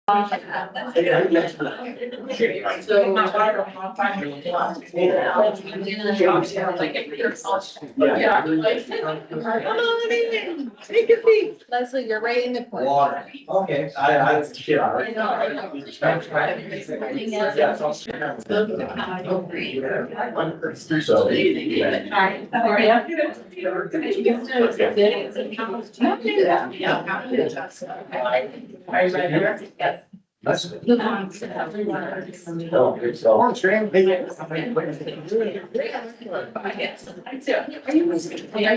Take a seat. Leslie, you're right in the corner. Water. Okay, shit, That's. Maybe I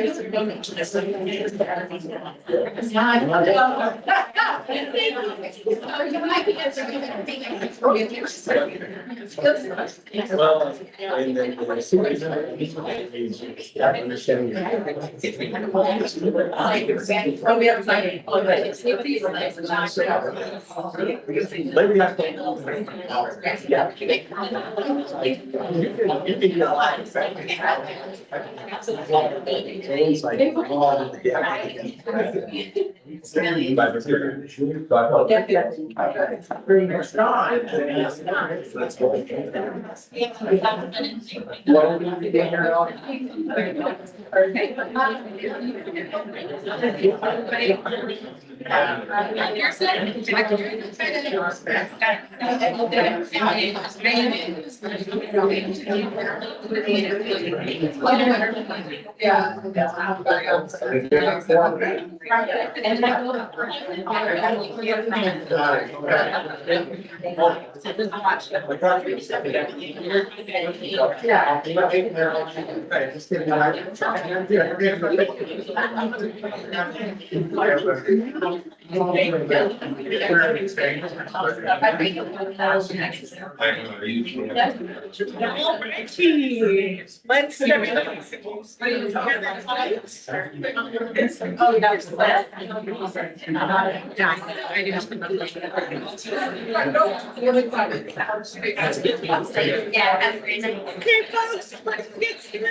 Let's. Okay, folks, let's get started.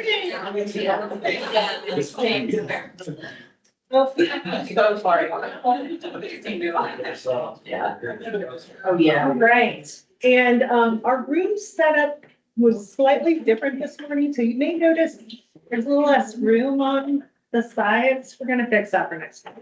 So sorry. Oh, yeah. All right. And our room setup was slightly different this morning, so you may notice there's a little less room on the sides. We're gonna fix that for next time.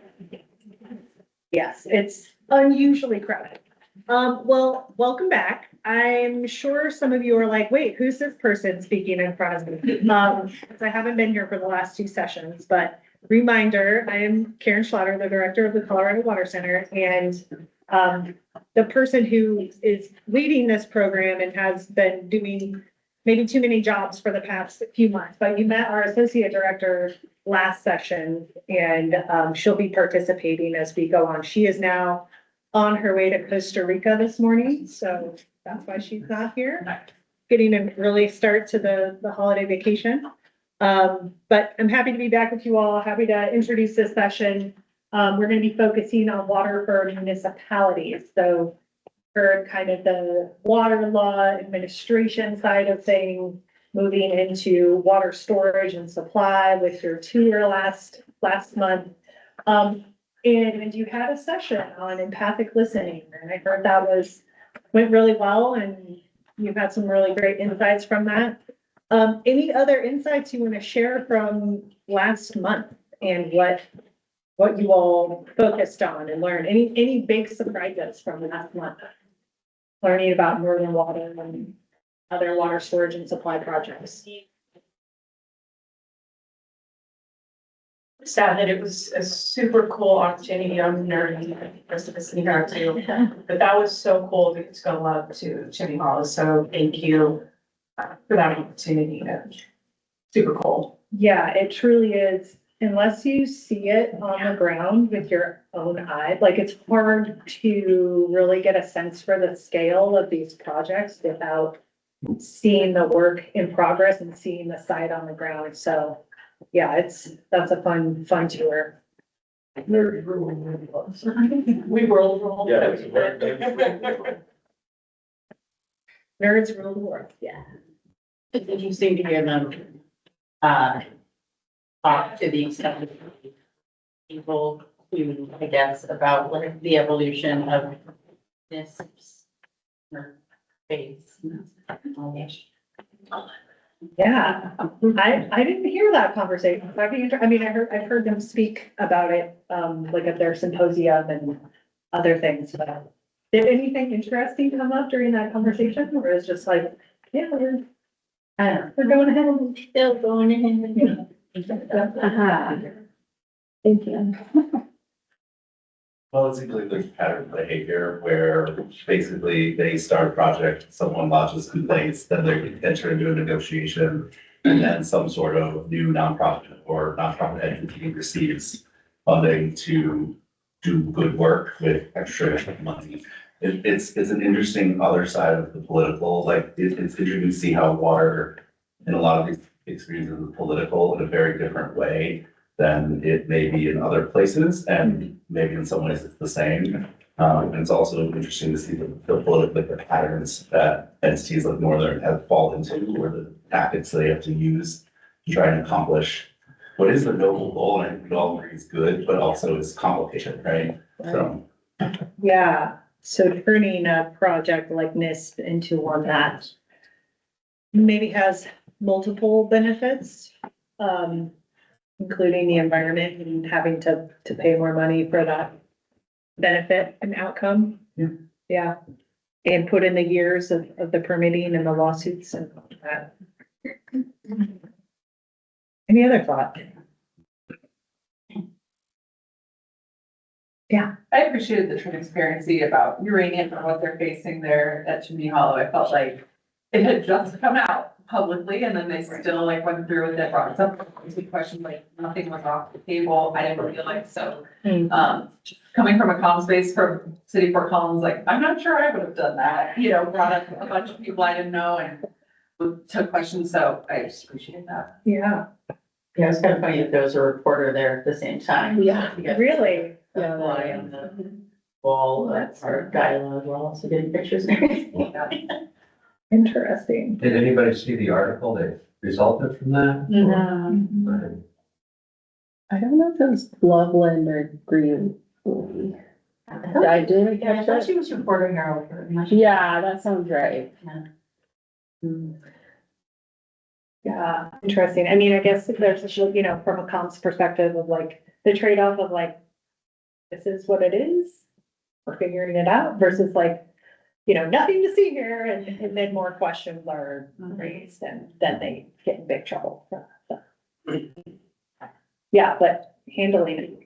Yes, it's unusually crowded. Well, welcome back. I'm sure some of you are like, wait, who's this person speaking in front of me? Because I haven't been here for the last two sessions, but reminder, I am Karen Schlatter, the director of the Colorado Water Center, and the person who is leading this program and has been doing maybe too many jobs for the past few months. But you met our associate director last session, and she'll be participating as we go on. She is now on her way to Costa Rica this morning, so that's why she's not here. Getting an early start to the holiday vacation. But I'm happy to be back with you all. Happy to introduce this session. We're going to be focusing on water for municipalities. So for kind of the water law administration side of things, moving into water storage and supply with your tour last month. And you had a session on empathic listening, and I heard that went really well, and you've had some really great insights from that. Any other insights you want to share from last month and what you all focused on and learned? Any big surprises from last month? Learning about Northern Water and other water storage and supply projects. Sad that it was a super cool opportunity. I'm nerdy, the rest of us in here too. But that was so cool to go love to Chimney Hall. So thank you for that opportunity. Super cool. Yeah, it truly is. Unless you see it on the ground with your own eye, like it's hard to really get a sense for the scale of these projects without seeing the work in progress and seeing the site on the ground. So yeah, that's a fun tour. We world roll. Nerds rule the world. Yeah. It's interesting to hear them, talk to these people who, I guess, about like the evolution of this her face. Yeah, I didn't hear that conversation. That'd be I mean, I've heard them speak about it, like at their symposium and other things, but did anything interesting come up during that conversation, or is just like, yeah, we're going ahead. Still going in. Uh-huh. Thank you. Well, it's usually there's pattern behavior where basically they start a project, someone lodges complaints, then they enter into a negotiation. And then some sort of new nonprofit or nonprofit entity receives funding to do good work with extra money. It's an interesting other side of the political, like it's interesting to see how water in a lot of these experiences is political in a very different way than it may be in other places, and maybe in some ways it's the same. And it's also interesting to see the political, like the patterns that entities like Northern have fallen into, or the tactics they have to use to try and accomplish what is a noble goal, and I think we all agree is good, but also is complicated, right? So, Yeah, so turning a project like NISP into one that maybe has multiple benefits, including the environment and having to pay more money for that benefit and outcome. Yeah. Yeah, and put in the years of the permitting and the lawsuits and all that. Any other thought? Yeah. I appreciated the transparency about uranium and what they're facing there at Chimney Hollow. I felt like it had just come out publicly and then they still like went through with it, brought up questions, like nothing was off the table. I didn't feel like so. Coming from a comm space from City Fort Collins, like, I'm not sure I would have done that, you know, brought up a bunch of people I didn't know and took questions. So I just appreciate that. Yeah, Yeah, it's kind of funny that there was a reporter there at the same time. yeah, You got really. the fly on the wall, that's our dialogue, we're also getting pictures and everything. Interesting. Did anybody see the article that resulted from that? Mm-hmm. I don't know if it was Loveland or Green. I didn't Yeah, I catch thought that. she was reporting her. Yeah, that sounds right. Yeah, interesting. I mean, I guess there's, you know, from a comps perspective of like the trade-off of like, this is what it is, we're figuring it out versus like, you know, nothing to see here, and then more questions are raised and then they get in big trouble. Yeah, but handling it.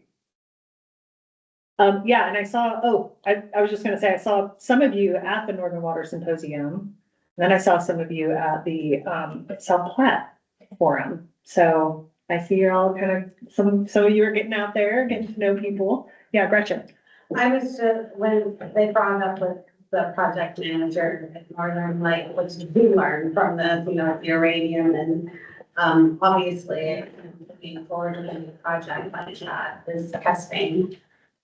Yeah, and I saw, I was just gonna say, I saw some of you at the Northern Water Symposium. Then I saw some of you at the, South Platte Forum. So I see you're all kind of, some of you are getting out there, getting to know people. Yeah, Gretchen. I was just, when they brought up with the project manager at Northern, like, what did we learn from the, you know, the uranium and, obviously, looking forward to the project like that is testing,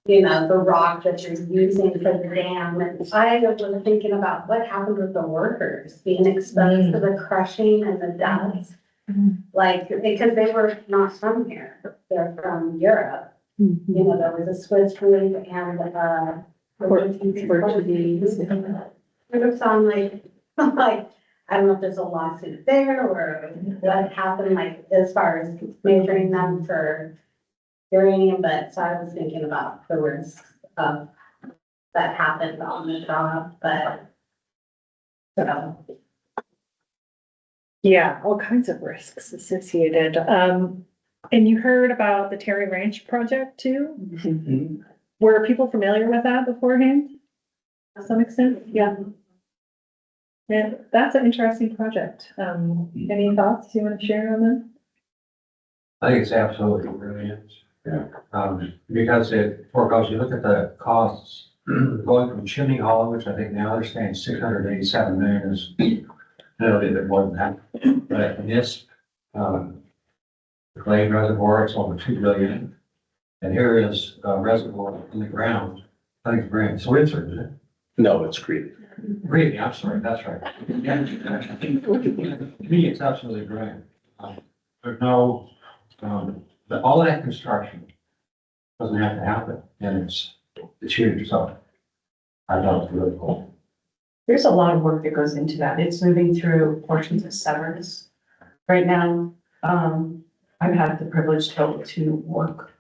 you know, the rock that you're using for the dam. And I was thinking about what happened with the workers being exposed to the crushing and the dust. Like, because they were not from here, they're from Europe. You know, there was a Swiss group and, Portuguese. It was on like, I don't know if there's a lawsuit there or what happened, like, as far as measuring them for uranium, but so I was thinking about the risks of that happened on the job, but. So, Yeah, all kinds of risks associated. And you heard about the Terry Ranch project too? Were people familiar with that beforehand? To some extent, yeah. Yeah, that's an interesting project. Any thoughts you want to share on that? I think it's absolutely brilliant. Yeah. Because you look at the costs, going from Chimney Hollow, which I think now they're saying 687 million is a little bit more than that. But in this, the Clay Reservoir, it's over 2 billion. And here is a reservoir in the ground, I think it's brand, it's Windsor, isn't it? no, it's great. Really, I'm sorry, that's right. To me, it's absolutely brilliant. There's no, but all of that construction doesn't have to happen, and it's huge, so I thought it was really cool. There's a lot of work that goes into that. It's moving through portions of Severance right now. I've had the privilege to work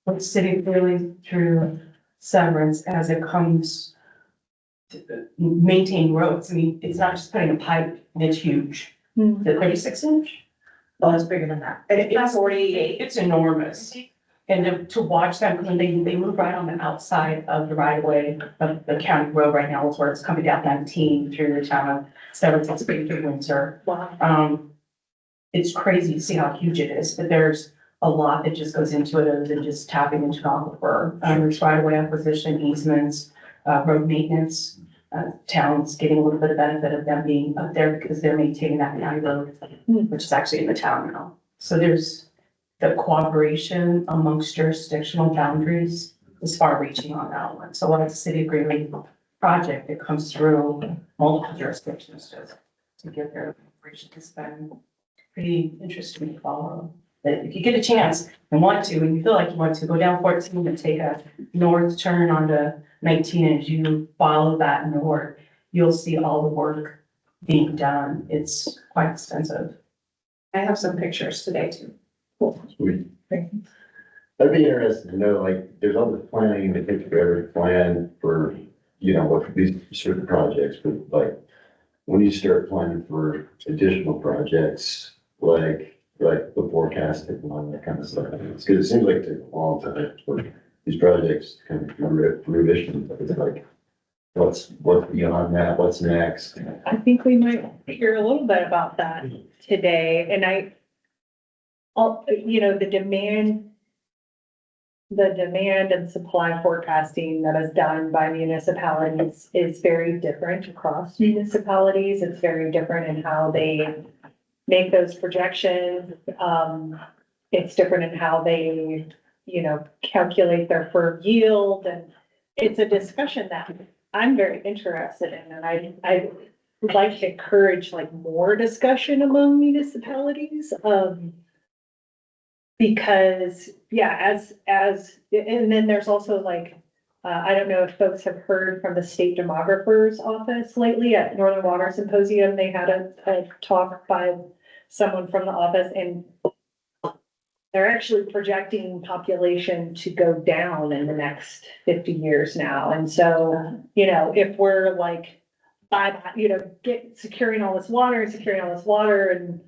with city really through Severance as it comes to maintain roads. I mean, it's not just putting a pipe that's huge. Hmm. The 36-inch. Oh, it's bigger than that. It's 48. It's enormous. And to watch them, and they move right on the outside of the right of way of the county road right now, is where it's coming down 19 through the town of Severance, it's going through Windsor. Wow. It's crazy to see how huge it is, but there's a lot that just goes into it other than just tapping into an aquifer. There's right of way acquisition, easements, road maintenance. Towns getting a little bit of benefit of them being up there because they're maintaining that county road, which is actually in the town now. So there's the cooperation amongst jurisdictional boundaries is far reaching on that one. So when it's a city agreement project, it comes through multiple jurisdictions just to get their cooperation. It's been pretty interesting to follow. But if you get a chance and want to, and you feel like you want to, go down 14 and take a north turn onto 19, and as you follow that north, you'll see all the work being done. It's quite extensive. I have some pictures today too. Sweet. I'd be interested to know, like, there's all this planning, it takes forever to plan for, you know, what these certain projects, but like, when you start planning for additional projects, like the forecasting and all that kind of stuff, it's because it seems like it takes a long time for these projects to come to fruition, but it's like, what's beyond that, what's next? I think we might hear a little bit about that today, and you know, the demand and supply forecasting that is done by municipalities is very different across municipalities. It's very different in how they make those projections. It's different in how they, you know, calculate their firm yield, and it's a discussion that I'm very interested in, and I would like to encourage like more discussion among municipalities. Because, yeah, and then there's also like, I don't know if folks have heard from the state demographer's office lately at Northern Water Symposium. They had a talk by someone from the office, and they're actually projecting population to go down in the next 50 years now. And so, you know, if we're like, securing all this water and,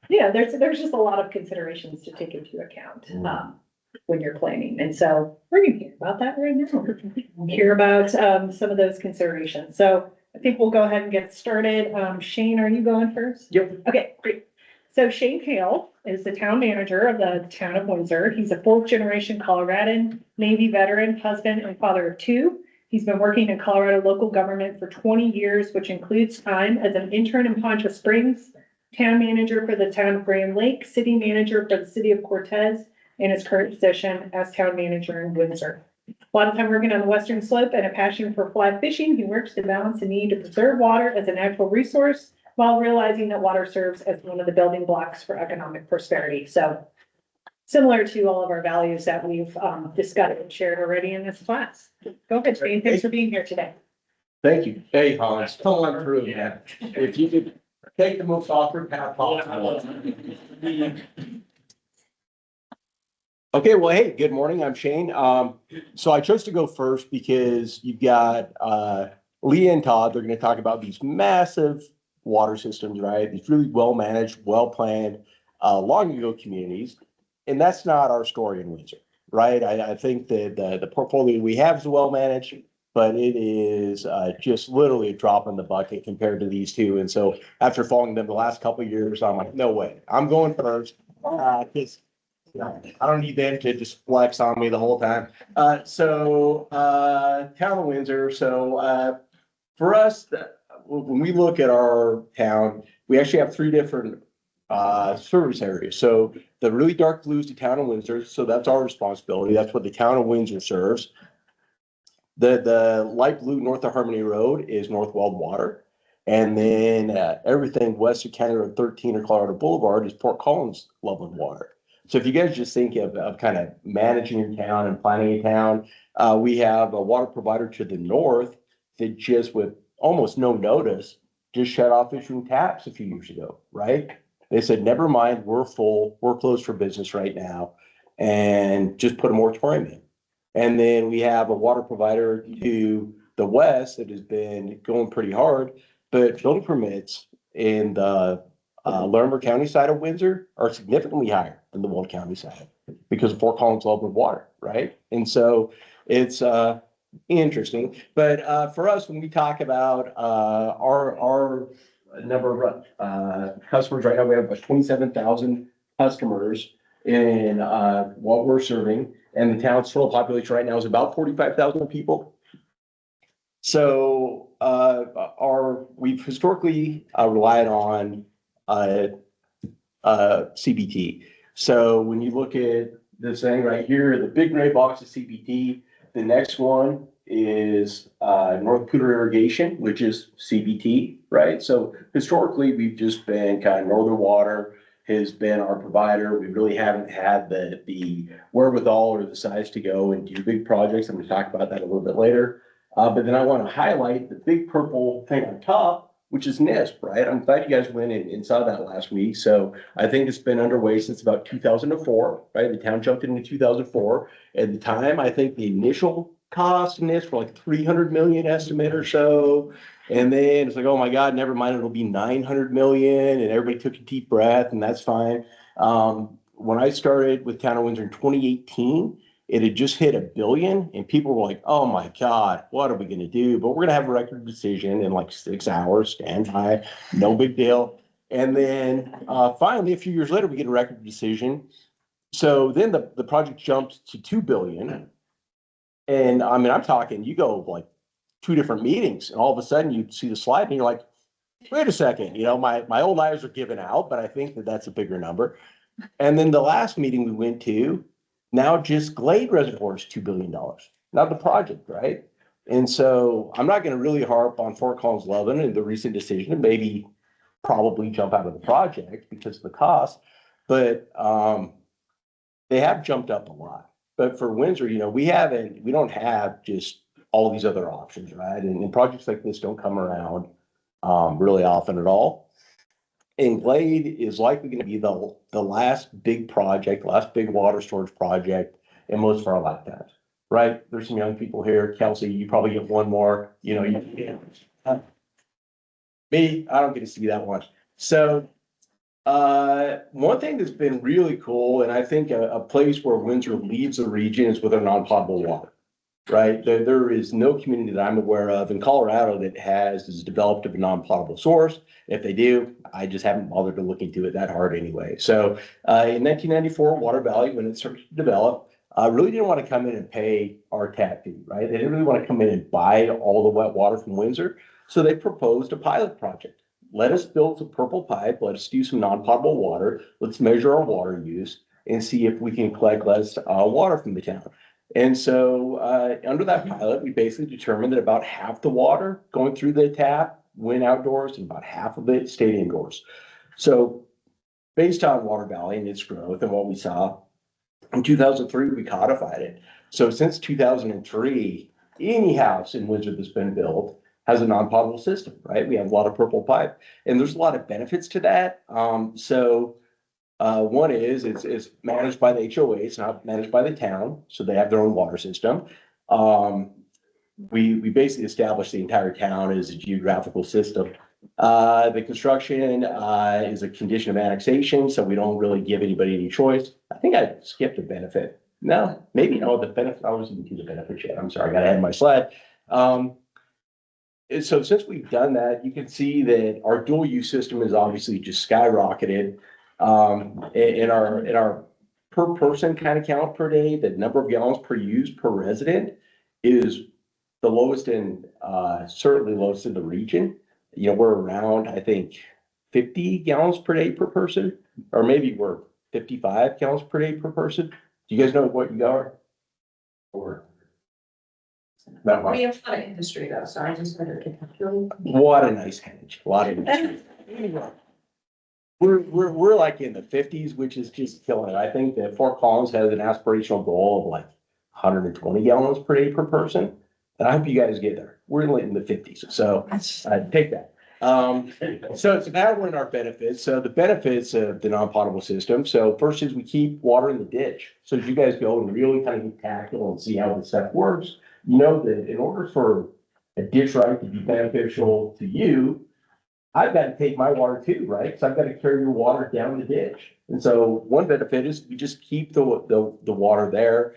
yeah, there's just a lot of considerations to take into account, when you're planning. And so we're gonna hear about that right now. Hear about, some of those considerations. So I think we'll go ahead and get started. Shane, are you going first? Yep. Okay, great. So Shane Hale is the town manager of the town of Windsor. He's a 4th-generation Coloradan Navy veteran, husband and father of 2. He's been working in Colorado local government for 20 years, which includes time as an intern in Poncha Springs, town manager for the town of Grand Lake, city manager for the city of Cortez, and his current position as town manager in Windsor. A lot of time working on the western slope and a passion for fly fishing, he works to balance the need to preserve water as a natural resource while realizing that water serves as one of the building blocks for economic prosperity. So similar to all of our values that we've discussed and shared already in this class. Go ahead, Shane. Thanks for being here today. Thank you. Hey, Hans, come on through, man. If you could take the most awkward path possible. Okay, well, hey, good morning. I'm Shane. So I chose to go first because you've got Leah and Todd. They're going to talk about these massive water systems, right? These really well managed, well planned, long ago communities. And that's not our story in Windsor, right? I think that the portfolio we have is well managed, but it is just literally a drop in the bucket compared to these two. And so after following them the last couple of years, I'm like, no way, I'm going first. Because I don't need them to just flex on me the whole time. Town of Windsor. So for us, when we look at our town, we actually have 3 different service areas. So the really dark blue is the town of Windsor. So that's our responsibility. That's what the town of Windsor serves. The light blue north of Harmony Road is Northweld Water. And then everything west of County Road 13 or Colorado Boulevard is Port Collins Loveland Water. So if you guys just think of kind of managing your town and planning a town, we have a water provider to the north that just with almost no notice, just shut off issuing taps a few years ago, right? They said, never mind, we're full, we're closed for business right now, and just put a moratorium in. And then we have a water provider to the west that has been going pretty hard, but building permits in the Larimer County side of Windsor are significantly higher than the Weld County side because of Fort Collins love of water, right? And so it's interesting. But for us, when we talk about our number of customers right now, we have about 27,000 customers in what we're serving, and the town's total population right now is about 45,000 people. So we've historically relied on CBT. So when you look at this thing right here, the big gray box is CBT. The next one is North Cooter Irrigation, which is CBT, right? So historically, we've just been kind of Northern Water has been our provider. We really haven't had the wherewithal or the size to go and do big projects. I'm going to talk about that a little bit later. But then I want to highlight the big purple thing on top, which is NISP, right? I'm glad you guys went and saw that last week. So I think it's been underway since about 2004, right? The town jumped in 2004. At the time, I think the initial cost in this were like 300 million estimate or so. And then it's like, oh my God, never mind, it'll be 900 million. And everybody took a deep breath, and that's fine. When I started with Town of Windsor in 2018, it had just hit $1 billion, and people were like, oh my God, what are we gonna do? But we're gonna have a record decision in like 6 hours, stand by, no big deal. And then finally, a few years later, we get a record decision. So then the project jumped to 2 billion. And I mean, I'm talking, you go like 2 different meetings, and all of a sudden you see the slide and you're like, wait a second, my old eyes are giving out, but I think that's a bigger number. And then the last meeting we went to, now just Glade Reservoir is $2 billion, not the project, right? And so I'm not going to really harp on Fort Collins Lovin and the recent decision, and maybe probably jump out of the project because of the cost, but they have jumped up a lot. But for Windsor, we don't have just all these other options, right? And projects like this don't come around really often at all. And Glade is likely going to be the last big project, last big water storage project in most of our lifetimes, right? There's some young people here. Kelsey, you probably get one more, me, I don't get to see that one. So one thing that's been really cool, and I think a place where Windsor leads the region, is with our non-potable water, right? There is no community that I'm aware of in Colorado that is developed a non-potable source. If they do, I just haven't bothered to look into it that hard anyway. So in 1994, Water Valley, when it started to develop, really didn't want to come in and pay our tap fee, right? They didn't really want to come in and buy all the wet water from Windsor. So they proposed a pilot project. Let us build some purple pipe. Let us do some non-potable water. Let's measure our water use and see if we can collect less water from the town. And so under that pilot, we basically determined that about half the water going through the tap went outdoors and about half of it stayed indoors. So based on Water Valley and its growth and what we saw, in 2003, we codified it. So since 2003, any house in Windsor that's been built has a non-potable system, right? We have a lot of purple pipe, and there's a lot of benefits to that. One is it's managed by the HOA, it's not managed by the town, so they have their own water system. We basically established the entire town as a geographical system. The construction is a condition of annexation, so we don't really give anybody any choice. I think I skipped a benefit. No, maybe no, the benefit, I wasn't into the benefit yet. I'm sorry, I got ahead of my slide. So since we've done that, you can see that our dual use system is obviously just skyrocketed. In our per person kind of count per day, the number of gallons per use per resident is the lowest certainly lowest in the region. We're around, I think, 50 gallons per day per person, or maybe we're 55 gallons per day per person. Do you guys know what you are? Or not much? We have a lot of industry though, so I just. What a nice hedge. A lot of industry. we're like in the fifties, which is just killing it. I think that Fort Collins has an aspirational goal of like 120 gallons per day per person. And I hope you guys get there. We're in the fifties, so take that. So now we're in our benefits. So the benefits of the non-potable system. So first is we keep water in the ditch. So as you guys go and really kind of get tactical and see how this stuff works, you know that in order for a ditch right to be beneficial to you, I've got to take my water too, right? So I've got to carry your water down the ditch. And so one benefit is we just keep the water there.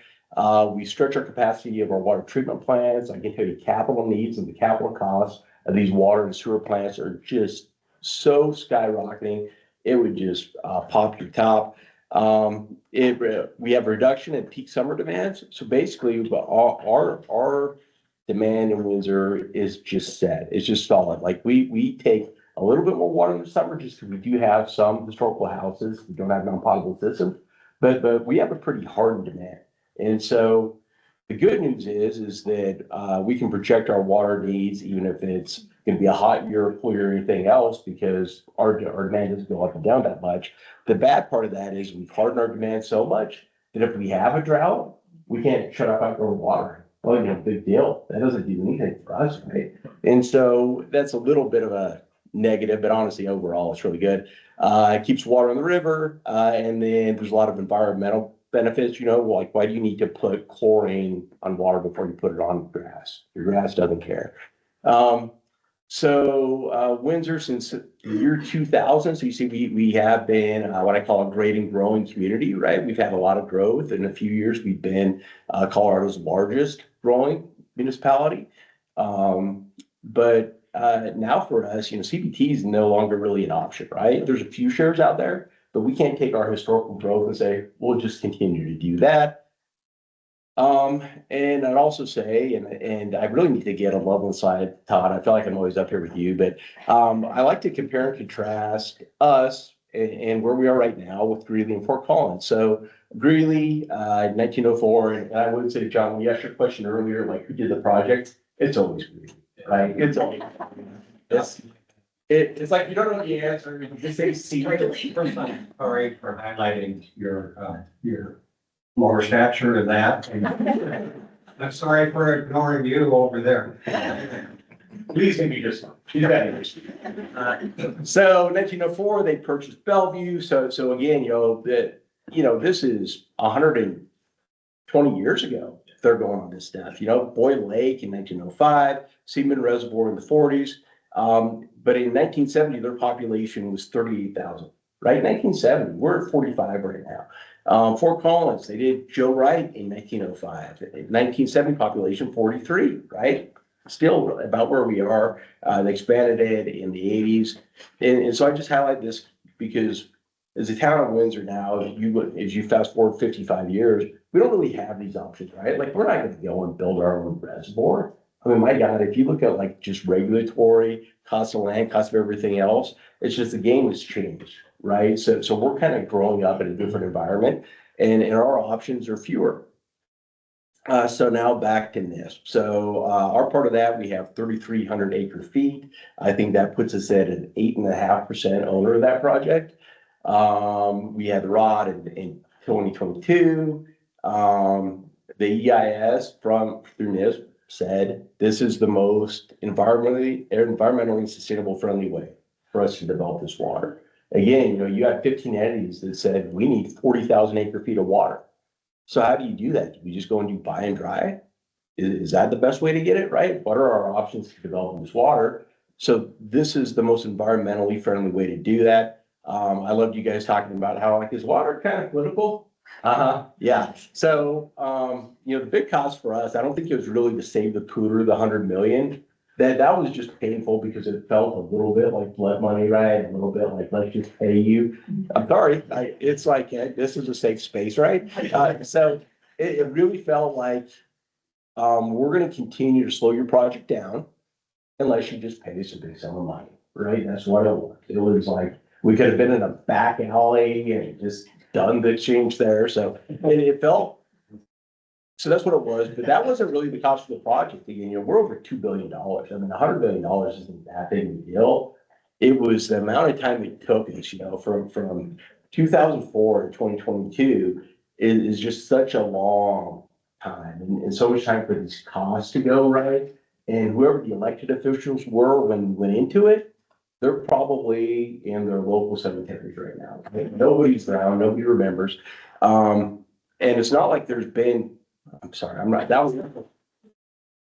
We stretch our capacity of our water treatment plants. I can tell you capital needs and the capital costs of these water and sewer plants are just so skyrocketing. It would just pop your top. We have a reduction in peak summer demands. So basically our demand in Windsor is just set. It's just solid. Like we take a little bit more water in the summer just because we do have some historical houses that don't have non-potable systems, but we have a pretty hardened demand. And so the good news is that we can project our water needs, even if it's going to be a hot year, full year, or anything else, because our demand doesn't go up and down that much. The bad part of that is we've hardened our demand so much that if we have a drought, we can't shut off outdoor water. Well, you know, big deal. That doesn't do anything for us, right? And so that's a little bit of a negative, but honestly, overall, it's really good. It keeps water in the river, and then there's a lot of environmental benefits, you know, like why do you need to put chlorine on water before you put it on grass? Your grass doesn't care. Windsor since the year 2000, so you see we have been what I call a great and growing community, right? We've had a lot of growth. In a few years, we've been Colorado's largest growing municipality. But now for us, you know, CBT is no longer really an option, right? There's a few shares out there, but we can't take our historical growth and say, we'll just continue to do that. And I'd also say, and I really need to get a Loveland side, Todd, I feel like I'm always up here with you, but I like to compare and contrast us and where we are right now with Greeley and Fort Collins. So Greeley, 1904, and I would say, John, when you asked your question earlier, like who did the project, it's always Greeley, right? It's always, it's like you don't know the answer, you just say C. First, I'm sorry for highlighting your lower stature and that. I'm sorry for ignoring you over there. Please give me just one. So 1904, they purchased Bellevue. So again, this is 120 years ago. They're going on this stuff. Boyd Lake in 1905, Seaman Reservoir in the 40s. But in 1970, their population was 38,000. Right, 1970. We're at 45 right now. Fort Collins, they did Joe Wright in 1905. 1970 population 43, right? Still about where we are. They expanded it in the 80s. And so I just highlight this because as a town of Windsor now, as you fast forward 55 years, we don't really have these options, right? Like we're not going to go and build our own reservoir. I mean, my God, if you look at like just regulatory, cost of land, cost of everything else, it's just the game has changed, right? So we're kind of growing up in a different environment and our options are fewer. So now back to NISP. So our part of that, we have 3,300 acre feet. I think that puts us at an 8.5% owner of that project. We had the ROD in 2022. The EIS through NISP said this is the most environmentally sustainable friendly way for us to develop this water. Again, you had 15 entities that said we need 40,000 acre feet of water. So how do you do that? Do we just go and do buy and dry? Is that the best way to get it, right? What are our options to develop this water? So this is the most environmentally friendly way to do that. I loved you guys talking about how like is water kind of political? Yeah. So, the big cost for us, I don't think it was really to save the pooter, the 100 million. That was just painful because it felt a little bit like blood money, right? A little bit like, let's just pay you. I'm sorry. It's like, this is a safe space, right? So it really felt like, we're going to continue to slow your project down unless you just pay us a big sum of money, right? That's what it was. It was like, we could have been in a back alley and just done the change there. So it felt, so that's what it was, but that wasn't really the cost of the project. Again, we're over $2 billion. I mean, $100 billion isn't that big of a deal. it was the amount of time it took us, from 2004 to 2022 is just such a long time and so much time for these costs to go right. And whoever the elected officials were when we went into it, they're probably in their local cemeteries right now. Nobody's around, nobody remembers. And it's not like there's been, I'm sorry, I'm not, that was,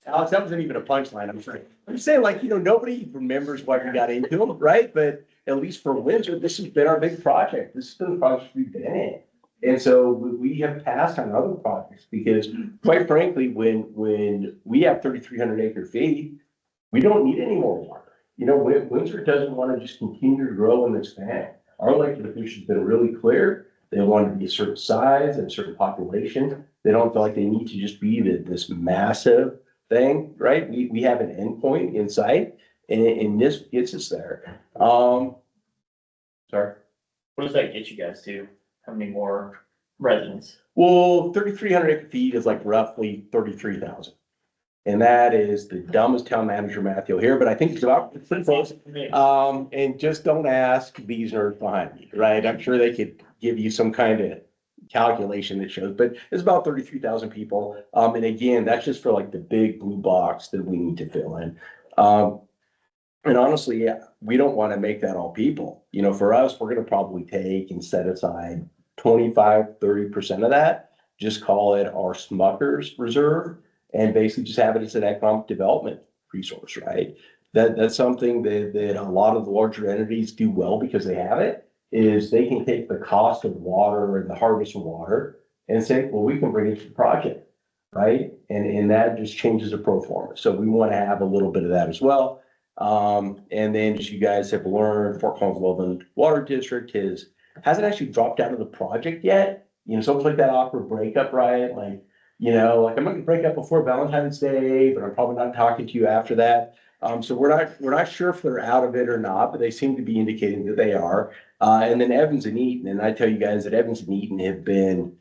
Alex, that wasn't even a punchline, I'm sorry. I'm saying like, nobody remembers why we got into them, right? But at least for Windsor, this has been our big project. This has been the project we've been in. And so we have passed on other projects because quite frankly, when we have 3,300 acre feet, we don't need any more water. Windsor doesn't want to just continue to grow and expand. Our elected officials have been really clear. They want to be a certain size and a certain population. They don't feel like they need to just be this massive thing, right? We have an endpoint in sight and this gets us there. Sorry. What does that get you guys to? How many more residents? Well, 3,300 acre feet is like roughly 33,000. And that is the dumbest town manager math you'll hear, but I think it's about pretty close. And just don't ask these nerds behind me, right? I'm sure they could give you some kind of calculation that shows, but it's about 33,000 people. And again, that's just for like the big blue box that we need to fill in. And honestly, yeah, we don't want to make that all people. For us, we're going to probably take and set aside 25-30% of that, just call it our Smucker's Reserve, and basically just have it as an economic development resource, right? That's something that a lot of the larger entities do well because they have it, is they can take the cost of water and the harvest of water and say, well, we can bring it to the project, right? And that just changes the pro forma. So we want to have a little bit of that as well. And then as you guys have learned, Fort Collins Loveland Water District hasn't actually dropped out of the project yet. Something like that awkward breakup, right? Like I'm not gonna break up before Valentine's Day, but I'm probably not talking to you after that. So we're not sure if they're out of it or not, but they seem to be indicating that they are. And then Evans and Eaton, and I tell you guys that Evans and Eaton have been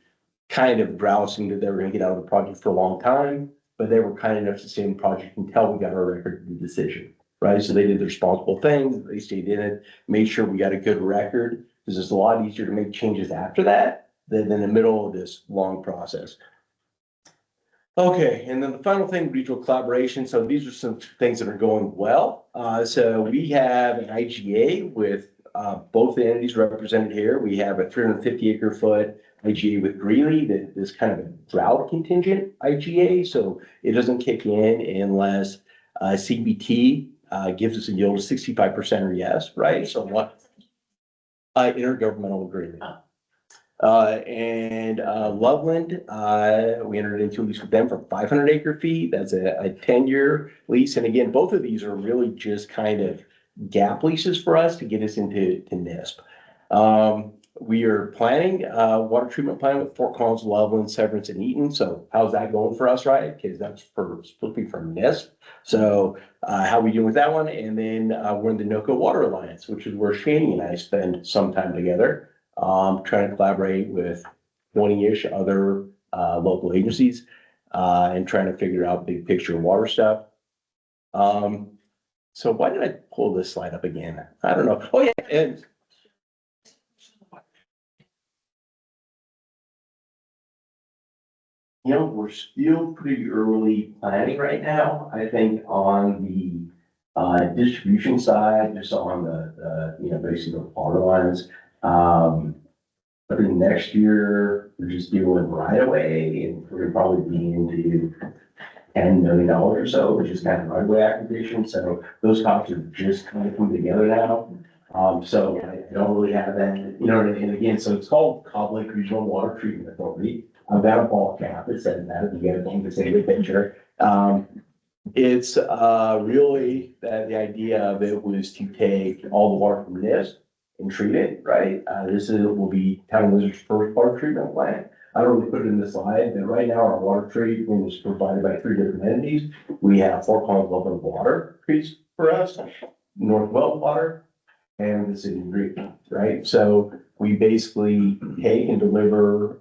kind of grousing that they were gonna get out of the project for a long time, but they were kind enough to stay in the project until we got our record of the decision, right? So they did the responsible things, they stayed in it, made sure we got a good record, because it's a lot easier to make changes after that than in the middle of this long process. Okay, and then the final thing, regional collaboration. So these are some things that are going well. So we have an IGA with both the entities represented here. We have a 350 acre foot IGA with Greeley that is kind of a drought contingent IGA. So it doesn't kick in unless CBT gives us a yield of 65% or yes, right? So what? Intergovernmental agreement. And Loveland, we entered into a lease with them for 500 acre feet. That's a 10-year lease. And again, both of these are really just kind of gap leases for us to get us into NISP. We are planning a water treatment plant with Fort Collins, Loveland, Severance, and Eaton. So how's that going for us, right? Because that's supposed to be from NISP. So how are we doing with that one? And then we're in the NOCO Water Alliance, which is where Shani and I spend some time together. Trying to collaborate with 20-ish other local agencies and trying to figure out big picture water stuff. So why did I pull this slide up again? I don't know. Oh yeah, and we're still pretty early planning right now. I think on the distribution side, just on the basically the water lines. I think next year, we're just dealing right away and we're gonna probably be into $10 million or so, which is kind of right away acquisition. So those costs are just kind of coming together now. So I don't really have that, and again, so it's called Cobb Lake Regional Water Treatment Authority. I've got a ball cap that says that if you get a thing to say the picture. It's really that the idea of it was to take all the water from this and treat it, right? This will be Town of Wizard's first water treatment plant. I don't really put it in the slide, but right now our water treatment is provided by 3 different entities. We have Fort Collins Loveland Water treats for us, North Wells Water, and the city of Greeley, right? So we basically take and deliver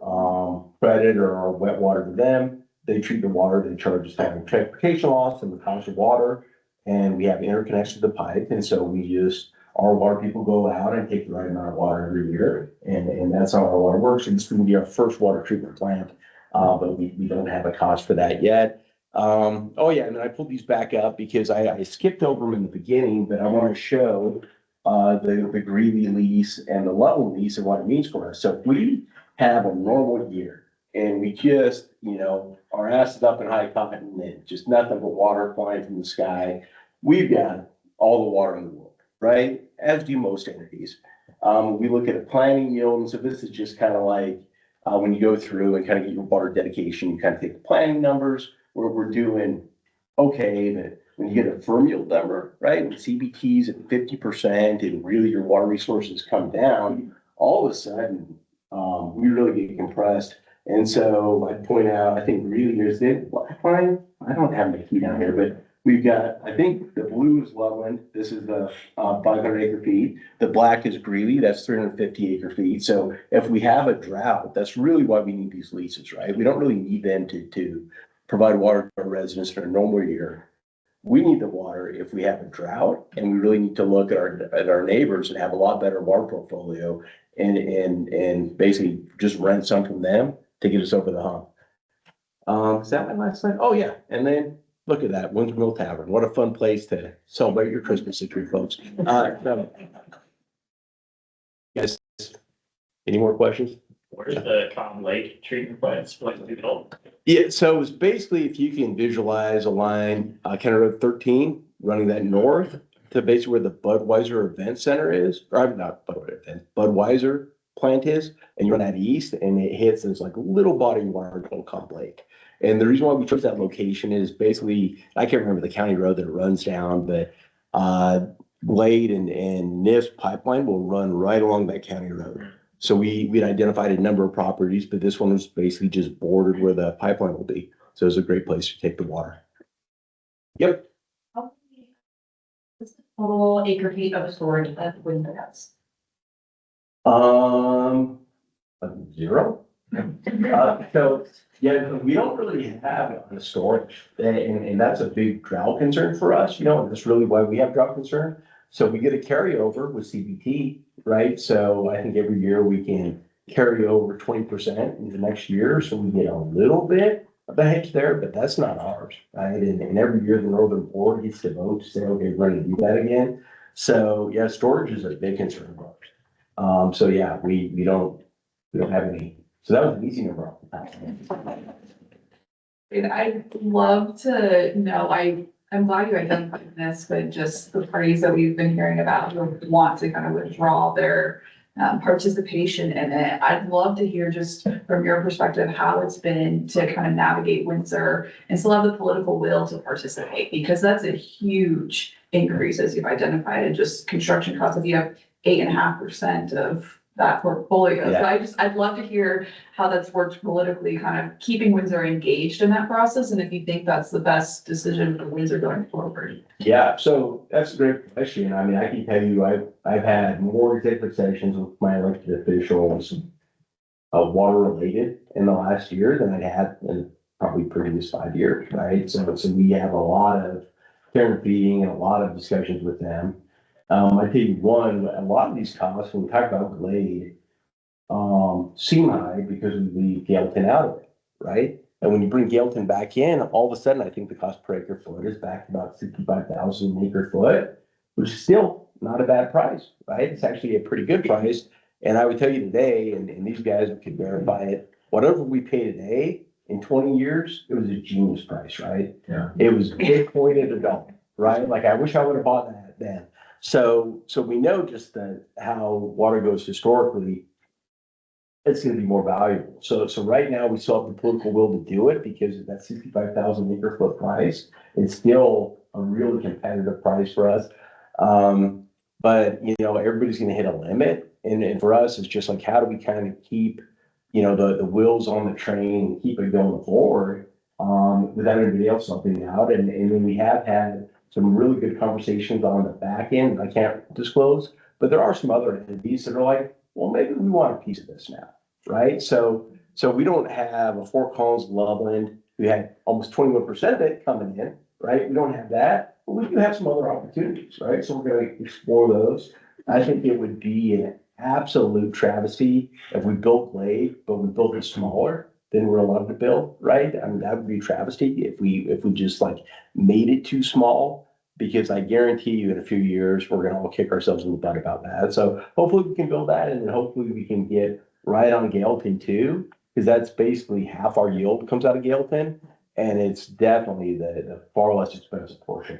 credit or our wet water to them. They treat the water, they charge us transportation loss and the cost of water, and we have interconnection to the pipe, and so we just our water people go out and take the right amount of water every year, and that's how our water works. And this will be our first water treatment plant, but we don't have a cost for that yet. Oh yeah, and then I pulled these back up because I skipped over them in the beginning, but I want to show the Greeley lease and the Lutton lease and what it means for us. So if we have a normal year and we just, our asses up in high cotton and just nothing but water flying from the sky, we've got all the water in the world, right? As do most entities. We look at a planning yield, and so this is just kind of like when you go through and kind of get your water dedication, you kind of take the planning numbers where we're doing okay, but when you get a firm yield number, right, when CBT's at 50% and really your water resources come down, all of a sudden we really get compressed. And so I point out, I think really is it fine. I don't have my key down here, but we've got, I think the blue is Loveland. This is the 500 acre feet. The black is Greeley. That's 350 acre feet. So if we have a drought, that's really why we need these leases, right? We don't really need them to provide water to our residents for a normal year. We need the water if we have a drought, and we really need to look at our neighbors and have a lot better water portfolio and basically just rent some from them to get us over the hump. Is that my last slide? Oh yeah, and then look at that, Windsor Mill Tavern. What a fun place to celebrate your Christmas at your folks. Guys, any more questions? Where's the Calm Lake treatment plant supposed to be built? Yeah, so it's basically if you can visualize a line, County Road 13, running that north to basically where the Budweiser Event Center is, or not Budweiser Event, Budweiser plant is, and you run that east and it hits this like little body of water called Calm Lake. And the reason why we chose that location is basically, I can't remember the county road that it runs down, but Glade and NISP pipeline will run right along that county road. So we'd identified a number of properties, but this one was basically just bordered where the pipeline will be. So it's a great place to take the water. Yep. What's the total acre feet of storage that Windsor has? 0. So yeah, we don't really have a storage, and that's a big drought concern for us, and that's really why we have drought concern. So we get a carryover with CBT, right? So I think every year we can carry over 20% in the next year, so we get a little bit of a hedge there, but that's not ours, right? And every year the Northern Board gets to vote to say, okay, we're going to do that again. So yeah, storage is a big concern of ours. So yeah, we don't have any. So that was an easy number. And I'd love to know, I'm glad you identified this, but just the parties that we've been hearing about who want to kind of withdraw their participation in it. I'd love to hear just from your perspective, how it's been to kind of navigate Windsor and still have the political will to participate, because that's a huge increase as you've identified in just construction costs. If you have 8.5% of that portfolio. Yeah. So I'd love to hear how that's worked politically, kind of keeping Windsor engaged in that process, and if you think that's the best decision for Windsor going forward. Yeah, so that's a great question. I mean, I can tell you, I've had more executive sessions with my elected officials water related in the last year than I'd had in probably previous 5 years, right? So we have a lot of care and feeding and a lot of discussions with them. I tell you one, a lot of these costs, when we talk about Glade, seem high because we leave Gailton out of it, right? And when you bring Gailton back in, all of a sudden, I think the cost per acre foot is back to about 65,000 acre foot, which is still not a bad price, right? It's actually a pretty good price. And I would tell you today, and these guys could verify it, whatever we pay today, in 20 years, it was a genius price, right? Yeah. It was Bitcoin at a dollar, right? Like I wish I would have bought that then. So we know just that how water goes historically, it's going to be more valuable. So right now we still have the political will to do it because that 65,000 acre foot price is still a really competitive price for us. But everybody's going to hit a limit, and for us, it's just like how do we kind of keep the wheels on the train and keep it going forward without anybody else helping out, and then we have had some really good conversations on the back end. I can't disclose, but there are some other entities that are like, well, maybe we want a piece of this now, right? So we don't have a Fort Collins, Loveland. We had almost 21% of it coming in, right? We don't have that, but we do have some other opportunities, right? So we're going to explore those. I think it would be an absolute travesty if we built Glade, but we built it smaller than we're allowed to build, right? I mean, that would be a travesty if we just like made it too small. Because I guarantee you in a few years, we're gonna all kick ourselves in the butt about that. So hopefully we can build that and then hopefully we can get right on Gailton too. Because that's basically half our yield comes out of Gailton. And it's definitely the far less expensive portion.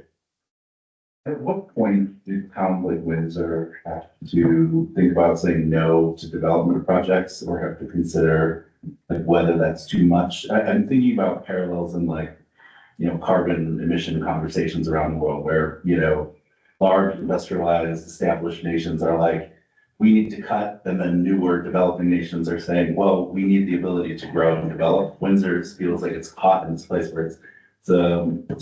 At what point do towns like Windsor have to think about saying no to development projects or have to consider like whether that's too much? I'm thinking about parallels in like, carbon emission conversations around the world where, large industrialized established nations are like, we need to cut, and then newer developing nations are saying, well, we need the ability to grow and develop. Windsor feels like it's caught in this place where it's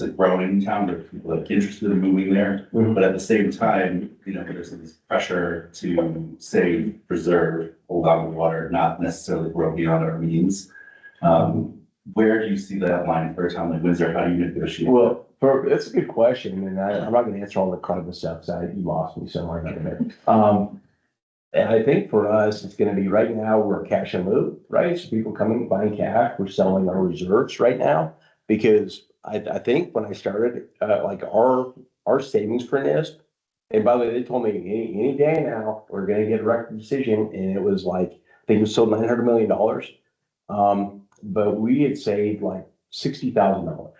a growing town, there are people like interested in moving there, but at the same time, there's this pressure to save, preserve, hold on to water, not necessarily grow beyond our means. Where do you see that line for a town like Windsor? How do you negotiate? Well, that's a good question. I mean, I'm not gonna answer all the carbon stuff, because you lost me somewhere in there. And I think for us, it's gonna be right now, we're cash and move, right? So people coming, buying cash, we're selling our reserves right now. Because I think when I started, like our savings for NISP, and by the way, they told me any day now, we're gonna get a record decision, and it was like, I think it was still $900 million. But we had saved like $60,000.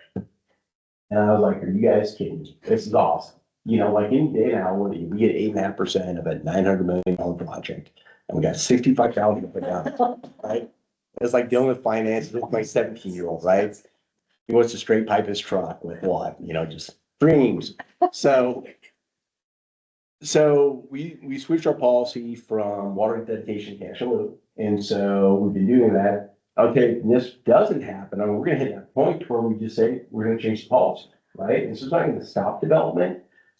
And I was like, are you guys kidding me? This is awesome. Like any day now, we get 8.5% of a $900 million project. And we got 65,000 to put down, right? It's like dealing with finance with my 17-year-old, right? He wants to straight pipe his truck with what, just dreams. So we switched our policy from water dedication to cash and loop. And so we've been doing that. Okay, this doesn't happen. I mean, we're gonna hit that point where we just say, we're gonna change the policy, right? This is not gonna stop development,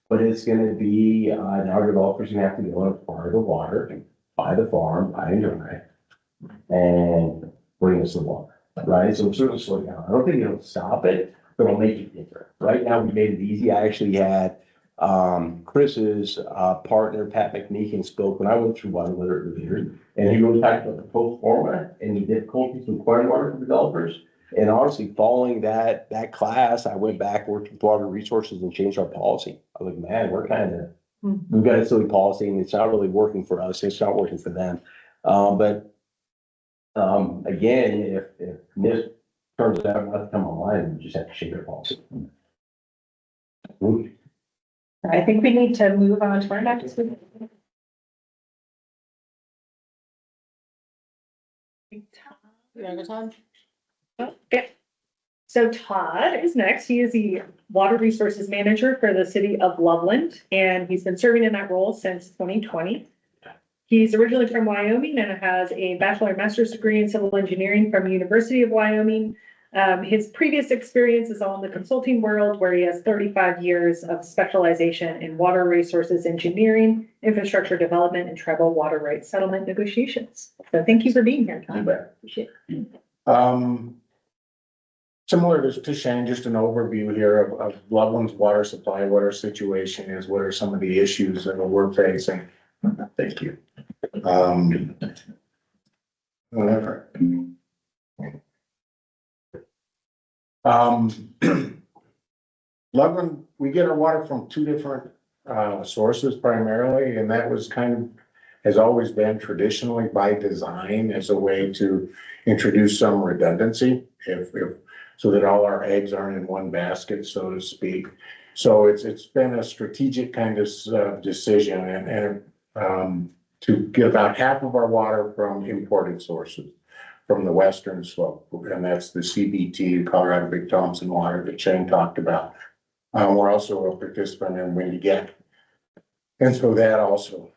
but it's gonna be, now our developers are gonna have to go and acquire the water, buy the farm, buy and dry, and bring us the water, right? So it's certainly slow down. I don't think it'll stop it, but it'll make it different. Right now, we made it easy. I actually had, Chris's, partner, Pat McMeekin, spoke when I went through water literate review. And he really talked about the pro forma and the difficulties in acquiring water for developers. And honestly, following that class, I went back, worked with water resources and changed our policy. I was like, man, we've got a silly policy and it's not really working for us. It's not working for them. Again, if this turns out not to come online, we just have to change our policy. I think we need to move on to our next. Okay. So Todd is next. He is the Water Resources Manager for the city of Loveland, and he's been serving in that role since 2020. He's originally from Wyoming and has a bachelor and master's degree in civil engineering from the University of Wyoming. His previous experience is all in the consulting world, where he has 35 years of specialization in water resources engineering, infrastructure development, and tribal water rights settlement negotiations. So thank you for being here, Todd. Appreciate it. Similar to Shane, just an overview here of Loveland's water supply, what our situation is, what are some of the issues that we're facing. Thank you. Whatever. Loveland, we get our water from two different sources primarily, and that was has always been traditionally by design as a way to introduce some redundancy, so that all our eggs aren't in one basket, so to speak. So it's been a strategic kind of decision and to get about half of our water from imported sources from the western slope, and that's the CBT, Colorado Big Thompson water that Shane talked about. We're also a participant in Windy Gap. And so that also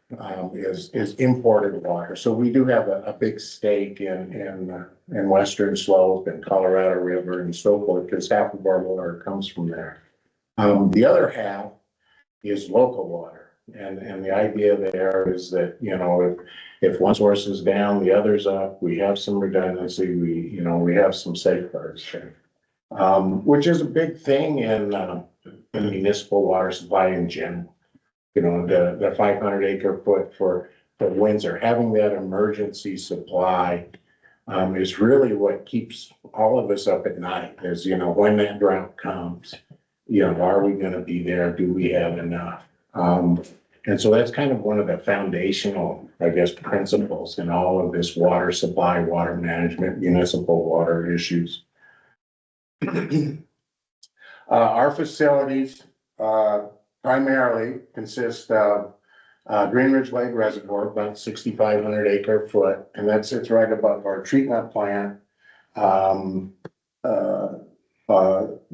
is imported water. So we do have a big stake in Western Slope and Colorado River and so forth, because half of our water comes from there. The other half is local water. And the idea there is that, if one source is down, the other's up, we have some redundancy, we have some safeguards there. Which is a big thing in municipal water supply in general. You know, the 500 acre foot for Windsor, having that emergency supply is really what keeps all of us up at night, is, you know, when that drought comes, you know, are we gonna be there? Do we have enough? And so that's kind of one of the foundational, I guess, principles in all of this water supply, water management, municipal water issues. Our facilities, primarily consist of Green Ridge Lake Reservoir, about 6,500 acre foot, and that sits right above our treatment plant.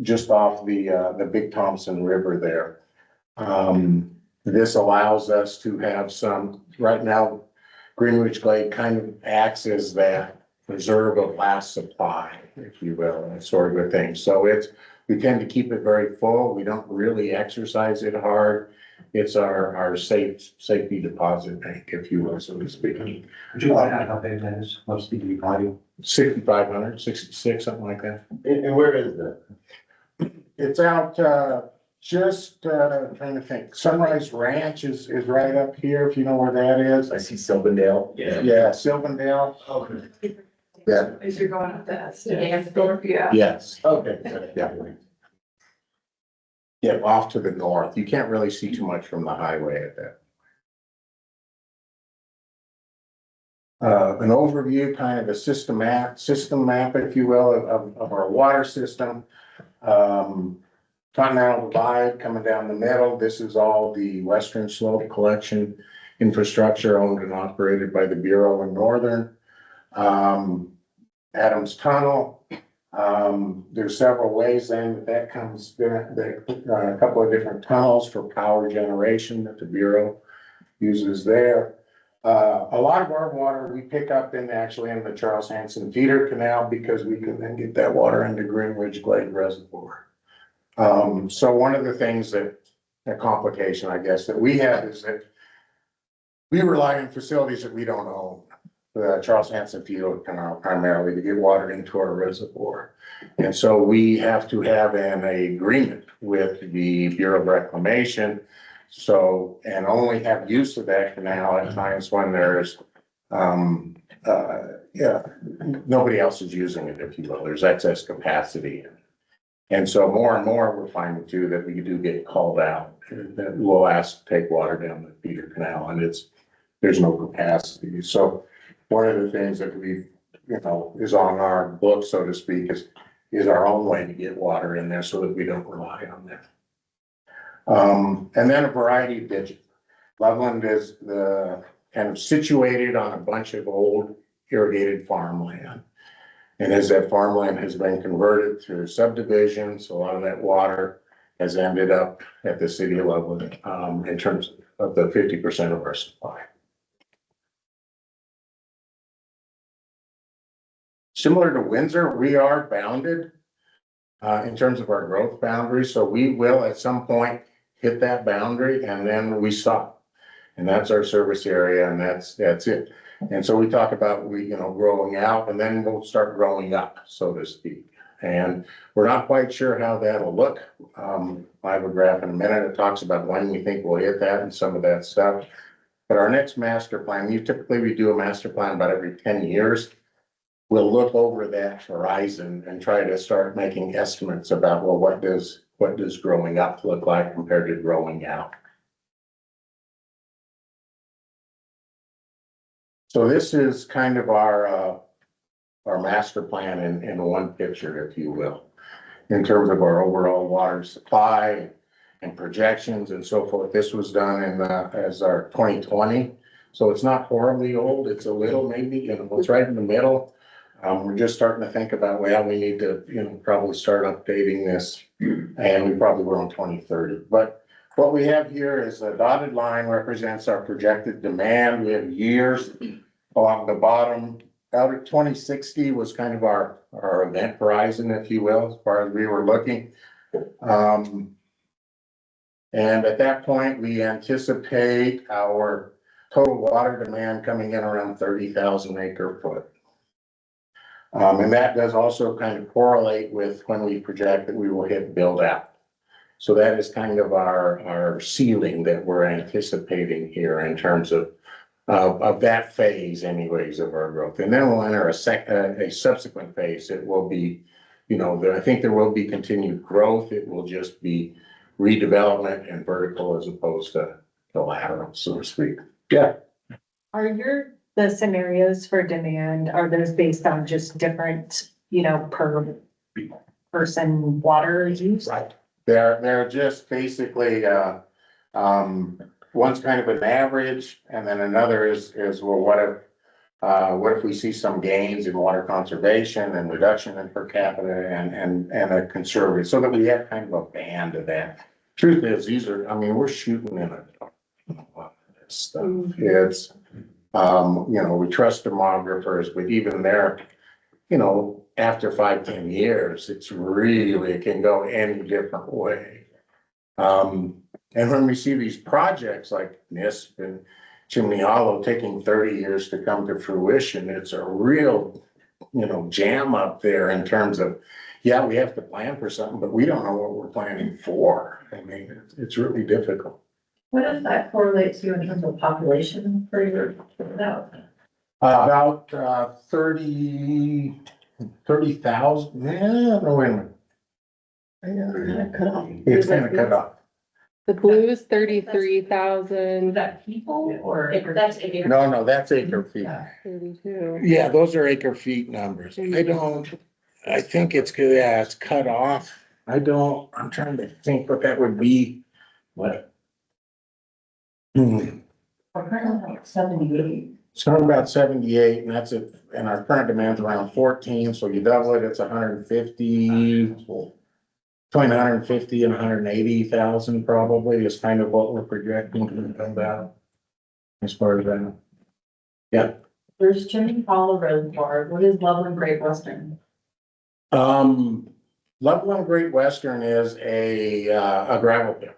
Just off the Big Thompson River there. This allows us to have some, right now, Green Ridge Lake kind of acts as that reserve of last supply, if you will, that sort of a thing. So we tend to keep it very full. We don't really exercise it hard. It's our safety deposit bank, if you will, so to speak. Would you find out how big that is? What's the volume? 6,500, 66, something like that. And where is that? It's out, just, trying to think, Sunrise Ranch is right up here, if you know where that is. I see Silverdale. Yeah, Sylvandale. Okay. Yeah, As you're going up that Dansdorf, yeah. yes, Okay. yeah. Yeah, off to the north. You can't really see too much from the highway at that. An overview, kind of a system map, if you will, of our water system. Continental Divide coming down the middle. This is all the Western Slope collection infrastructure owned and operated by the Bureau in Northern. Adams Tunnel. There's several ways then that comes, a couple of different tunnels for power generation that the Bureau uses there. A lot of our water we pick up actually in the Charles Hanson feeder canal, because we can then get that water into Green Ridge Glade Reservoir. So one of the things a complication, I guess, that we have is that we rely on facilities that we don't own. The Charles Hanson feeder canal primarily to get water into our reservoir. And so we have to have an agreement with the Bureau of Reclamation. So, and only have use of that canal at times when there's, nobody else is using it, if you will. There's excess capacity. And so more and more, we're finding too that we do get called out, that we'll ask to take water down the feeder canal, and there's no capacity. So one of the things that we, is on our book, so to speak, is our own way to get water in there so that we don't rely on that. And then a variety of ditches. Loveland is kind of situated on a bunch of old irrigated farmland. And as that farmland has been converted through subdivisions, a lot of that water has ended up at the city of Loveland, in terms of the 50% of our supply. Similar to Windsor, we are bounded in terms of our growth boundary. So we will at some point hit that boundary and then we stop. And that's our service area, and that's it. And so we talk about growing out, and then we'll start growing up, so to speak. And we're not quite sure how that'll look. I have a graph in a minute. It talks about when we think we'll hit that and some of that stuff. But our next master plan, we do a master plan about every 10 years. We'll look over that horizon and try to start making estimates about, well, what does growing up look like compared to growing out? So this is kind of our master plan in one picture, if you will, in terms of our overall water supply and projections and so forth. This was done as our 2020. So it's not horribly old. It's a little, maybe, it's right in the middle. We're just starting to think about, well, we need to, probably start updating this, and we probably will in 2030. But what we have here is a dotted line represents our projected demand. We have years along the bottom. Out of 2060 was kind of our event horizon, if you will, as far as we were looking. And at that point, we anticipate our total water demand coming in around 30,000 acre foot. And that does also kind of correlate with when we project that we will hit build out. So that is kind of our ceiling that we're anticipating here in terms of that phase anyways of our growth. And then we'll enter a subsequent phase. It will be, I think there will be continued growth. It will just be redevelopment and vertical as opposed to lateral, so to speak. Yeah. Are the scenarios for demand, are those based on just different, per person water use? Right. They're just basically, one's kind of an average, and then another is, well, what if we see some gains in water conservation and reduction in per capita and a conservative, so that we have kind of a band of that. Truth is, we're shooting in a lot of this stuff. It's, we trust demographers, but even there, after 5-10 years, it can go any different way. And when we see these projects like NISP and Chimney Hollow taking 30 years to come to fruition, it's a real, jam up there in terms of, yeah, we have to plan for something, but we don't know what we're planning for. I mean, it's really difficult. What does that correlate to in terms of population for your, About 30,000, yeah, no, wait a minute. It's kind of cut off. The blue is is 33,000, that people or? That's acre. No, that's acre feet. 32. Yeah, those are acre feet numbers. I think it's cut off. I'm trying to think what that would be. What? We're currently like 78. It's around about 78, and that's it, and our current demand's around 14, so you double it, it's 150. Between 150 and 180,000 probably is kind of what we're projecting to come out. As far as that. Yeah. There's Chimney Hollow Reservoir. What is Loveland Great Western? Loveland Great Western is a gravel pit.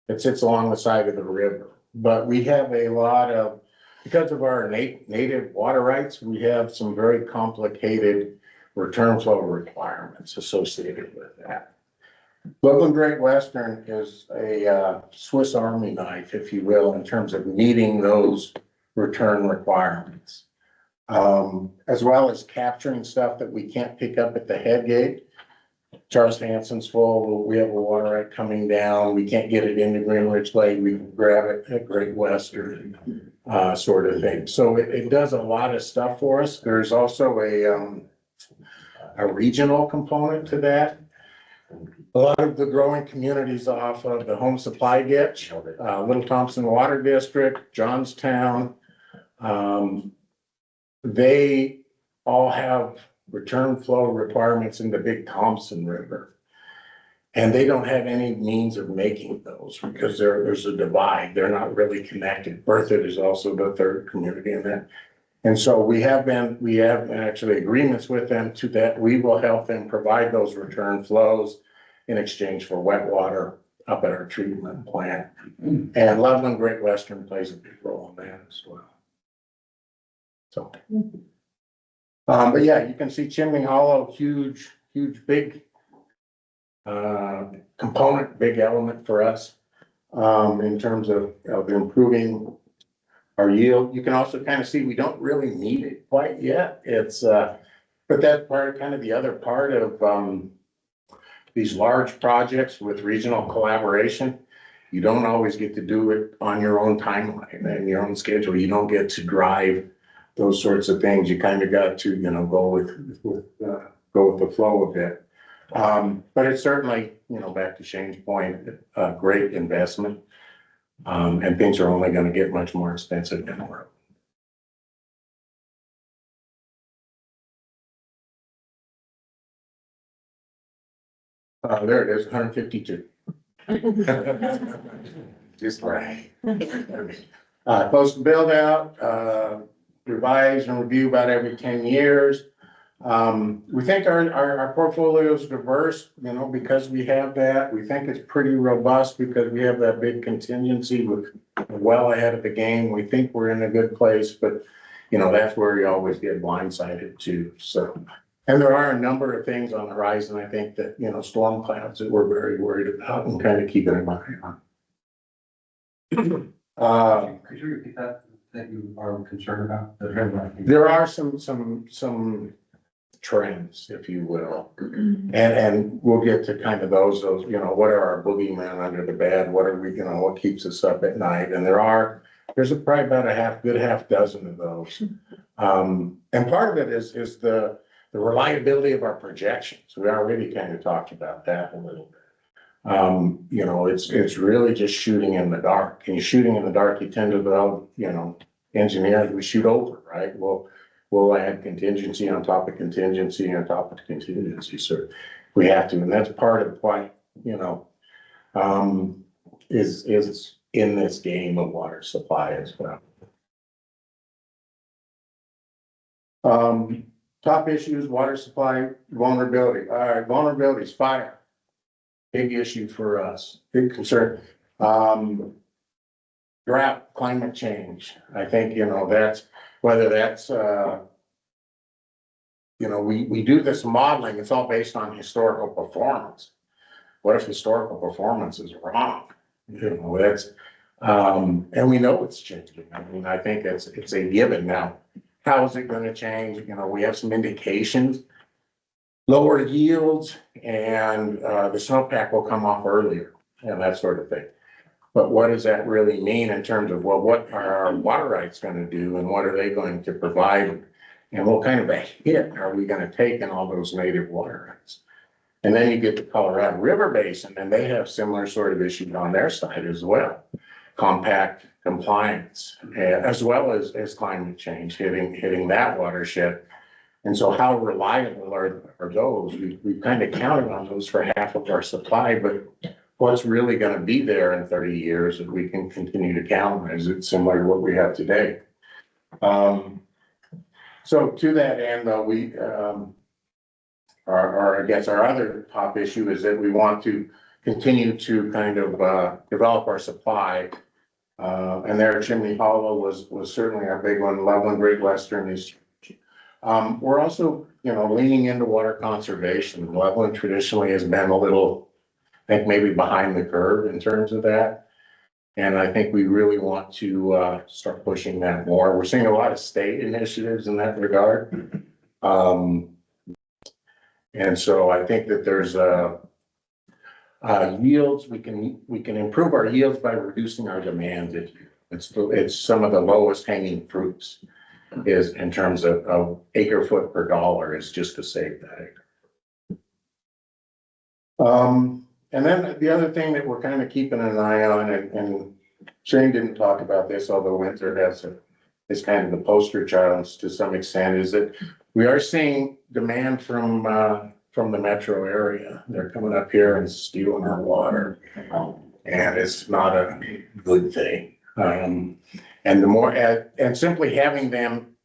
It sits along the side of the river, but we have a lot of, because of our native water rights, we have some very complicated return flow requirements associated with that. Loveland Great Western is a Swiss Army knife, if you will, in terms of meeting those return requirements. As well as capturing stuff that we can't pick up at the head gate. Charles Hanson's full, we have a water right coming down, we can't get it into Green Ridge Lake, we can grab it at Great Western, sort of thing. So it does a lot of stuff for us. There's also a regional component to that. A lot of the growing communities off of the Home Supply Ditch, Little Thompson Water District, Johnstown, they all have return flow requirements in the Big Thompson River. And they don't have any means of making those because there's a divide. They're not really connected. Berthoud is also the third community in that. And so we have actually agreements with them to that we will help them provide those return flows in exchange for wet water up at our treatment plant. And Loveland Great Western plays a big role in that as well. So, but yeah, you can see Chimney Hollow, huge, big component, big element for us in terms of improving our yield. You can also kind of see we don't really need it quite yet. It's but that's kind of the other part of these large projects with regional collaboration. You don't always get to do it on your own timeline and your own schedule. You don't get to drive those sorts of things. You kind of got to, go with the flow of it. But it's certainly, back to Shane's point, a great investment. And things are only going to get much more expensive down the road. There it is, 152. Just right. Close to build out, revise and review about every 10 years. We think our portfolio is diverse, because we have that. We think it's pretty robust because we have that big contingency with well ahead of the game. We think we're in a good place, but that's where you always get blindsided too. So, And there are a number of things on the horizon, I think that, you know, storm clouds that we're very worried about and kind of keeping an eye on. Could you repeat that you are concerned about? The trend line? There are some trends, if you will. And we'll get to kind of those, you know, what are our boogeymen under the bed? What are we, you know, what keeps us up at night? And there's probably about a good half dozen of those. And part of it is the reliability of our projections. We already kind of talked about that a little bit. You know, it's really just shooting in the dark. And you're shooting in the dark, you tend to, you know, engineers, we shoot over, right? We'll add contingency on top of contingency on top of contingency, so we have to, and that's part of why, you know, is in this game of water supply as well. Top issues, water supply vulnerability. All right, vulnerabilities, fire. Big issue for us, big concern. Drought, climate change. I think, you know, that's, whether that's, you know, we do this modeling, it's all based on historical performance. What if historical performance is wrong? You know, that's, and we know it's changing. I mean, I think it's a given now. How is it gonna change? You know, we have some indications. Lower yields and the snowpack will come off earlier and that sort of thing. But what does that really mean in terms of, well, what are our water rights gonna do and what are they going to provide? And what kind of a hit are we gonna take in all those native water rights? And then you get the Colorado River Basin and they have similar sort of issues on their side as well. Compact compliance, as well as climate change hitting that watershed. And so how reliable are those? We've kind of counted on those for half of our supply, but what's really gonna be there in 30 years if we can continue to count on? Is it similar to what we have today? So to that end, though, we, I guess our other top issue is that we want to continue to kind of develop our supply. And there Chimney Hollow was certainly our big one. Loveland Great Western is. We're also, you know, leaning into water conservation. Loveland traditionally has been a little, I think maybe behind the curve in terms of that. And I think we really want to start pushing that more. We're seeing a lot of state initiatives in that regard. And so I think that there's yields, we can improve our yields by reducing our demand. It's some of the lowest hanging fruits is in terms of acre foot per dollar is just to save that acre. And then the other thing that we're kind of keeping an eye on, and Shane didn't talk about this, although Winter is kind of the poster child to some extent, is that we are seeing demand from the metro area. They're coming up here and stealing our water, and it's not a good thing. And the more, and simply having them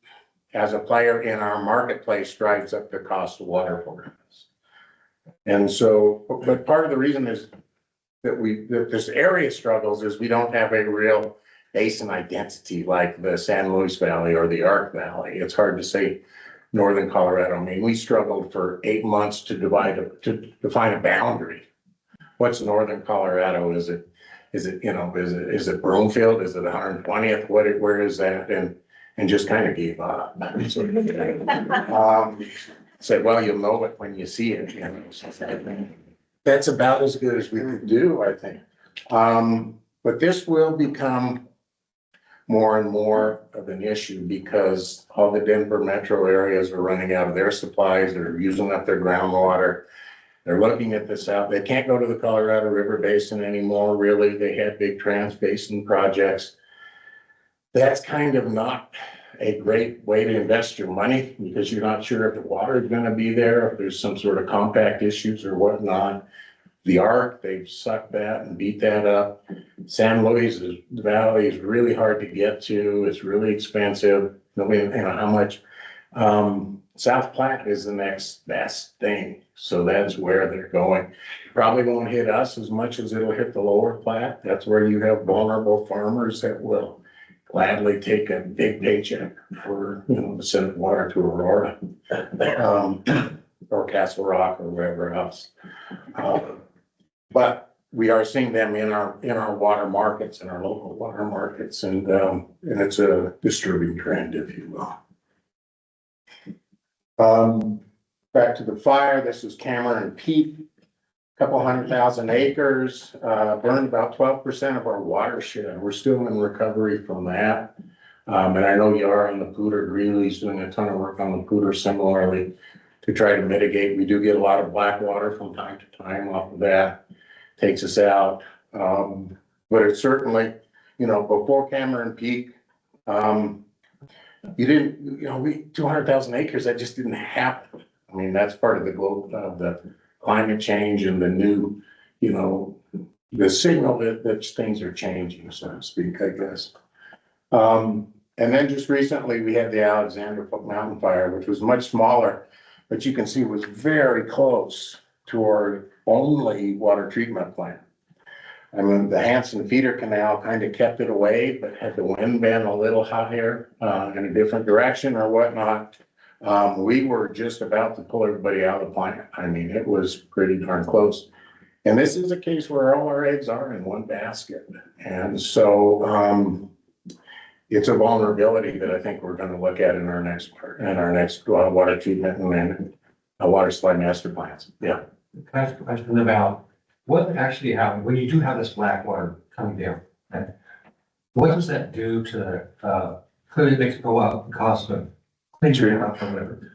as a player in our marketplace drives up the cost of water for us. And so, but part of the reason is that this area struggles is we don't have a real basin identity like the San Luis Valley or the Arc Valley. It's hard to say northern Colorado. I mean, we struggled for 8 months to define a boundary. What's northern Colorado? Is it, you know, is it Broomfield? Is it 120th? Where is that? And just kind of gave up. Said, well, you'll know it when you see it, you know. That's about as good as we could do, I think. But this will become more and more of an issue because all the Denver metro areas are running out of their supplies. They're using up their groundwater. They're looking at this out. They can't go to the Colorado River Basin anymore, really. They had big trans-basin projects. That's kind of not a great way to invest your money because you're not sure if the water is going to be there, if there's some sort of compact issues or whatnot. The Arc, they've sucked that and beat that up. San Luis Valley is really hard to get to. It's really expensive. Nobody, you know how much. South Platte is the next best thing. So that's where they're going. Probably won't hit us as much as it'll hit the lower Platte. That's where you have vulnerable farmers that will gladly take a big paycheck for, to send water to Aurora. Or Castle Rock or wherever else. But we are seeing them in our water markets, in our local water markets, and it's a disturbing trend, if you will. Back to the fire, this is Cameron Peak, couple 100,000 acres, burned about 12% of our watershed. We're still in recovery from that. And I know you are on the Pooter, Greeley's doing a ton of work on the Pooter similarly to try to mitigate. We do get a lot of black water from time to time off of that, takes us out. But it's certainly, before Cameron Peak, you didn't, we, 200,000 acres, that just didn't happen. I mean, that's part of the the climate change and the new, the signal that things are changing, so to speak, I guess. And then just recently, we had the Alexander Mountain Fire, which was much smaller, but you can see was very close to our only water treatment plant. I mean, the Hanson Feeder Canal kind of kept it away, but had the wind been a little higher in a different direction or whatnot, we were just about to pull everybody out of the plant. I mean, it was pretty darn close. And this is a case where all our eggs are in one basket. And so it's a vulnerability that I think we're going to look at in our next water treatment and water supply master plans. Yeah. Can I ask a question about what actually happens when you do have this black water coming down? Okay? What does that do to clearly makes it go up the cost of cleaning it up or whatever?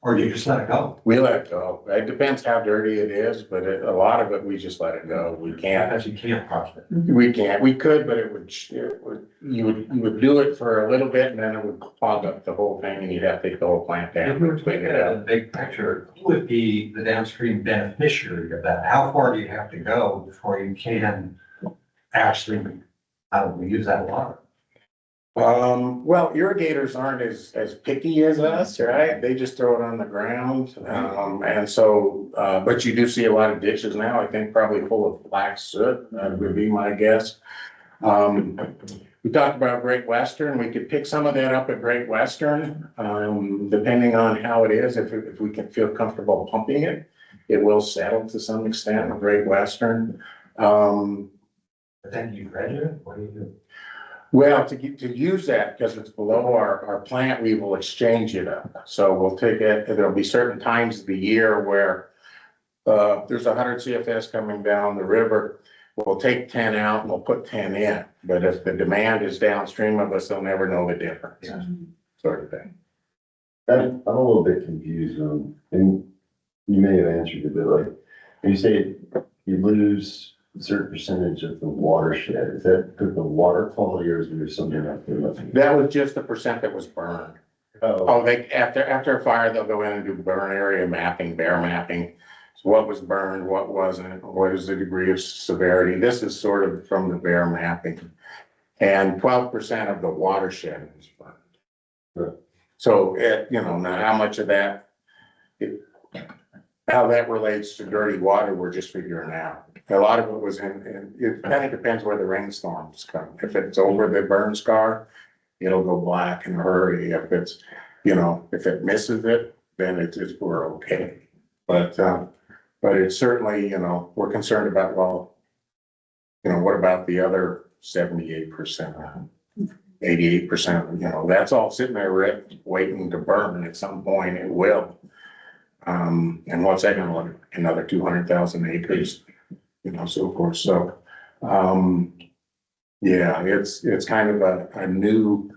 Or do you just let it go? We let it go. It depends how dirty it is, but a lot of it, we just let it go. We can't. Because you can't process it. We can't. We could, but you would do it for a little bit and then it would clog up the whole thing and you'd have to take the whole plant down. If we were to look at the big picture, who would be the downstream beneficiary of that? How far do you have to go before you can actually, use that water? Well, irrigators aren't as picky as us, right? They just throw it on the ground. And so, but you do see a lot of ditches now, I think probably full of black soot, would be my guess. We talked about Great Western. We could pick some of that up at Great Western, depending on how it is. If we can feel comfortable pumping it, it will settle to some extent at Great Western. But then you dredge it? What do you do? Well, to use that, because it's below our plant, we will exchange it up. So we'll take it, there'll be certain times of the year where there's 100 CFS coming down the river. We'll take 10 out and we'll put 10 in. But if the demand is downstream of us, they'll never know the difference, sort of thing. I'm a little bit confused on, and you may have answered it, but like, when you say you lose a certain percentage of the watershed, is that because of the water quality or is there something else? That was just the percent that was burned. Oh, after a fire, they'll go in and do burn area mapping, bear mapping. So what was burned, what wasn't, what is the degree of severity? This is sort of from the bear mapping. And 12% of the watershed is burned. Right. So now how much of that, how that relates to dirty water, we're just figuring out. A lot of it was it kind of depends where the rainstorms come. If it's over the burn scar, it'll go black in a hurry. If it's, if it misses it, then we're okay. But it's certainly, we're concerned about, what about the other 78%, 88%, that's all sitting there waiting to burn. At some point it will. And what's that gonna look like? Another 200,000 acres, so forth. So, yeah, it's kind of a new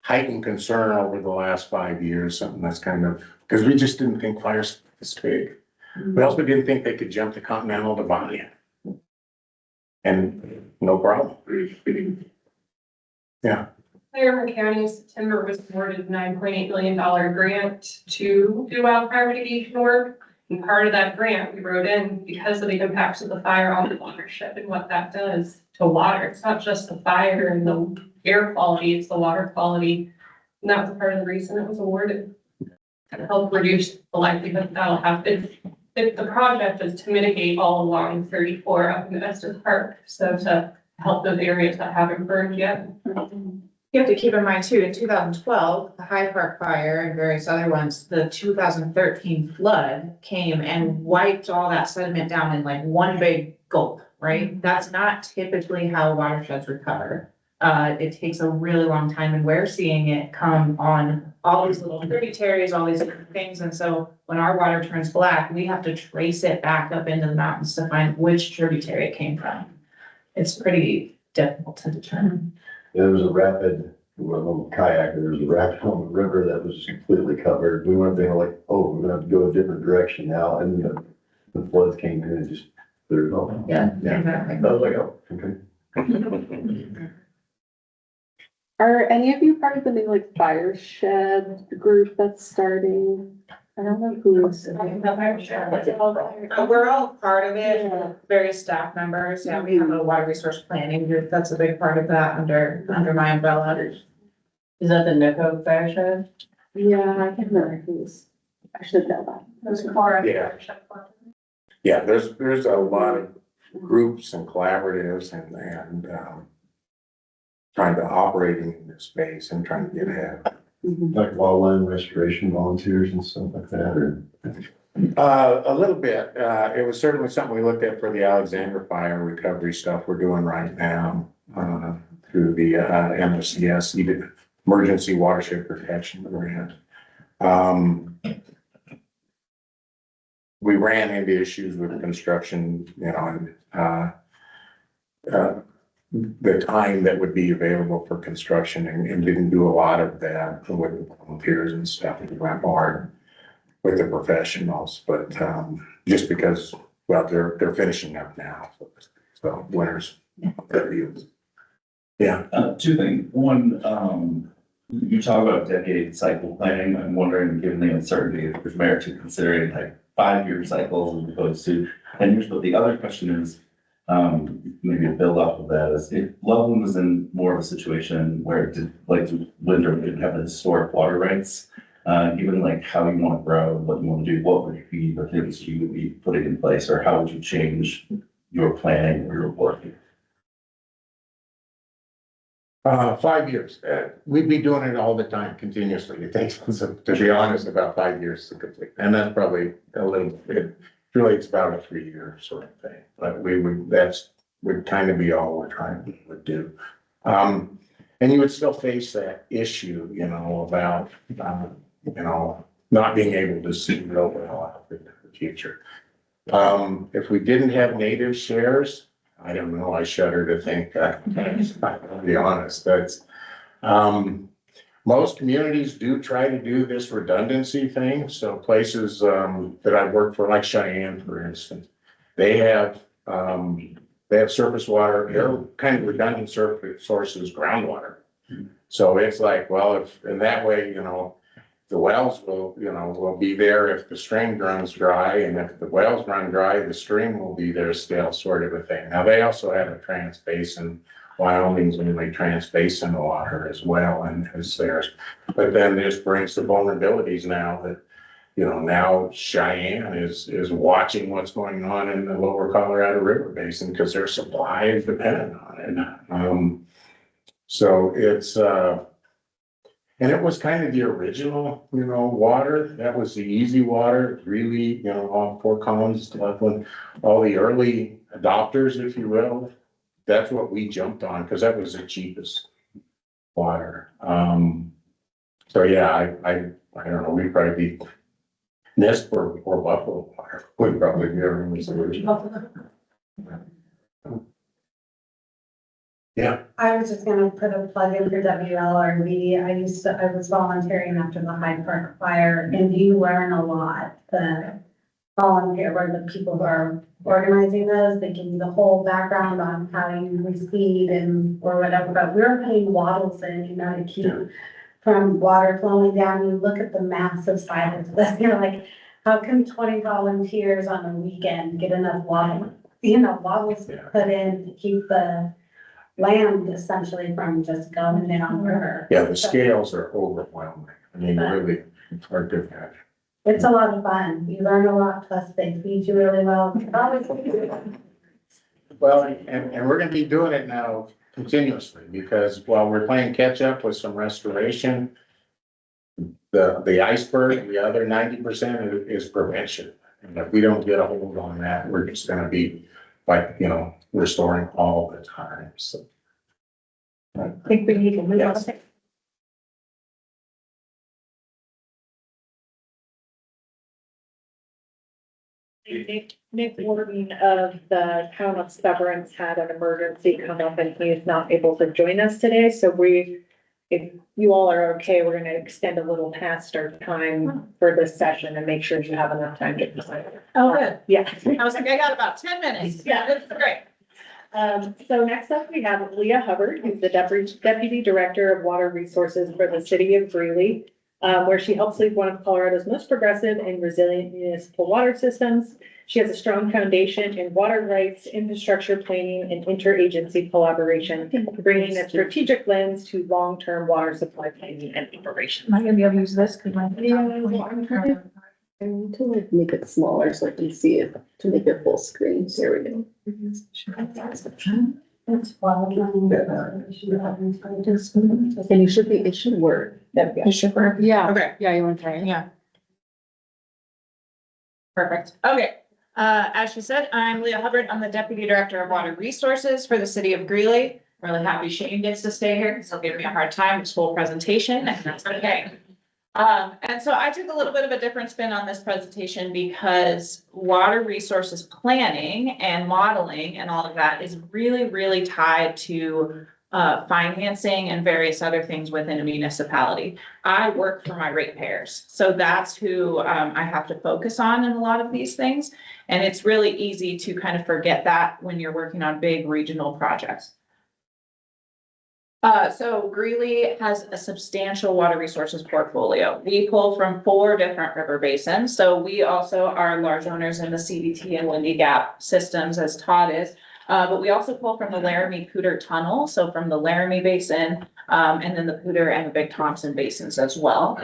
heightened concern over the last 5 years, something that's kind of, because we just didn't think fires this big. We also didn't think they could jump the Continental Divide. And no problem. Yeah. Cuyahoga County in September was awarded a $9.8 million grant to do wildfire mitigation work. And part of that grant, we wrote in because of the impacts of the fire on the watershed and what that does to water. It's not just the fire and the air quality, it's the water quality. And that was part of the reason it was awarded. To help reduce the likelihood that'll happen. If the project is to mitigate all along 34 up in the Estes Park, so to help those areas that haven't burned yet. You have to keep in mind too, in 2012, the Hyde Park fire and various other ones, the 2013 flood came and wiped all that sediment down in like one big gulp, right? That's not typically how watersheds recover. It takes a really long time, and we're seeing it come on all these little tributaries, all these different things. And so when our water turns black, we have to trace it back up into the mountains to find which tributary it came from. It's pretty difficult to determine. There was a rapid, well, kayak, there was a rapid on the river that was completely covered. We went there like, oh, we're gonna have to go a different direction now, and the floods came in and just cleared it all. Yeah, Yeah. exactly. I was like, oh, okay. Are any of you part of the new like fire shed group that's starting? I don't know who is. We're all part of it, various staff members. Yeah, we have a water resource planning group. That's a big part of that under my umbrella. Is that the NOCO fire shed? Yeah, I can't remember who's. I should know that. There's a car. Yeah. Yeah, there's a lot of groups and collaboratives and trying to operate in this space and trying to get ahead. Like wildland restoration volunteers and stuff like that, or? A little bit. It was certainly something we looked at for the Alexander fire recovery stuff we're doing right now, through the, MSCS, even Emergency Watershed Protection Grant. We ran into issues with construction, the time that would be available for construction and didn't do a lot of that with volunteers and stuff. We went hard with the professionals, but, just because, well, they're finishing up now. So winter's good deals. Yeah. Two things. One, you talk about decade cycle planning. I'm wondering, given the uncertainty, if there's merit to considering like 5-year cycles as opposed to 10 years. But the other question is, maybe a build off of that is if Loveland was in more of a situation where it did, like Windsor didn't have the historic water rights, given like how you want to grow, what you want to do, what would be the things you would be putting in place, or how would you change your planning or your work? 5 years. We'd be doing it all the time, continuously. It takes, to be honest, about 5 years to complete. And that's probably a little bit, really, it's about a 3-year sort of thing. But would kind of be all we're trying to do. And you would still face that issue, about, not being able to see real well out in the future. If we didn't have native shares, I don't know, I shudder to think that, I'll be honest, that's, most communities do try to do this redundancy thing. So places, that I've worked for, like Cheyenne, for instance, they have surface water, they're kind of redundant surface sources, groundwater. So it's like, well, if, in that way, the wells will be there if the stream runs dry, and if the wells run dry, the stream will be there still, sort of a thing. Now, they also have a trans basin. Wyoming's only trans basin water as well, and it's theirs. But then this brings the vulnerabilities now that, now Cheyenne is watching what's going on in the lower Colorado River Basin because their supply is dependent on it. So it's, and it was kind of the original, water. That was the easy water, really, on Fort Collins stuff, when all the early adopters, if you will, that's what we jumped on because that was the cheapest water. So yeah, I don't know, we'd probably be NISP or Buffalo water would probably be everyone's solution. Yeah. I was just gonna put a plug in for WLRB. I was volunteering after the Hyde Park fire, and you learn a lot. The volunteer, or the people who are organizing those, they give you the whole background on how you reseed or whatever, but we're putting wattles in, to keep from water flowing down. You look at the massive size of this, you're like, how can 20 volunteers on a weekend get enough water? Wattles put in to keep the land essentially from just going down river. Yeah, the scales are overwhelming. I mean, really, it's hard to imagine. It's a lot of fun. You learn a lot, plus they feed you really well. Well, and we're gonna be doing it now continuously, because while we're playing catch up with some restoration, the iceberg, the other 90% is prevention. And if we don't get a hold on that, we're just gonna be like, restoring all the time, so. I think we need to move on. Yes. Nick Warden of the town of Severance had an emergency come up and he is not able to join us today, so if you all are okay, we're gonna extend a little past our time for this session and make sure you have enough time to decide. Oh, good. Yeah. I was like, I got about 10 minutes. Yeah, that's great. So next up, we have Leah Hubbard, who's the Deputy Director of Water Resources for the city of Greeley, where she helps lead one of Colorado's most progressive and resilient municipal water systems. She has a strong foundation in water rights, infrastructure planning, and interagency collaboration, bringing a strategic lens to long-term water supply planning and operation. Am I gonna be able to use this? Cause my. I need to like make it smaller so I can see it, to make it full screen. There we go. And you should be, it should work. It should work. Yeah. Okay. Yeah, you want to try it? Yeah. Perfect. Okay. As she said, I'm Leah Hubbard. I'm the Deputy Director of Water Resources for the city of Greeley. Really happy Shane gets to stay here because he'll give me a hard time this whole presentation, and that's okay. And so I took a little bit of a different spin on this presentation because water resources planning and modeling and all of that is really, really tied to financing and various other things within a municipality. I work for my ratepayers, so that's who I have to focus on in a lot of these things. And it's really easy to kind of forget that when you're working on big regional projects. So Greeley has a substantial water resources portfolio. We pull from 4 different river basins. So we also are large owners in the CBT and Windy Gap systems, as Todd is. But we also pull from the Laramie-Poudre Tunnel, so from the Laramie Basin, and then the Poudre and the Big Thompson Basins as well.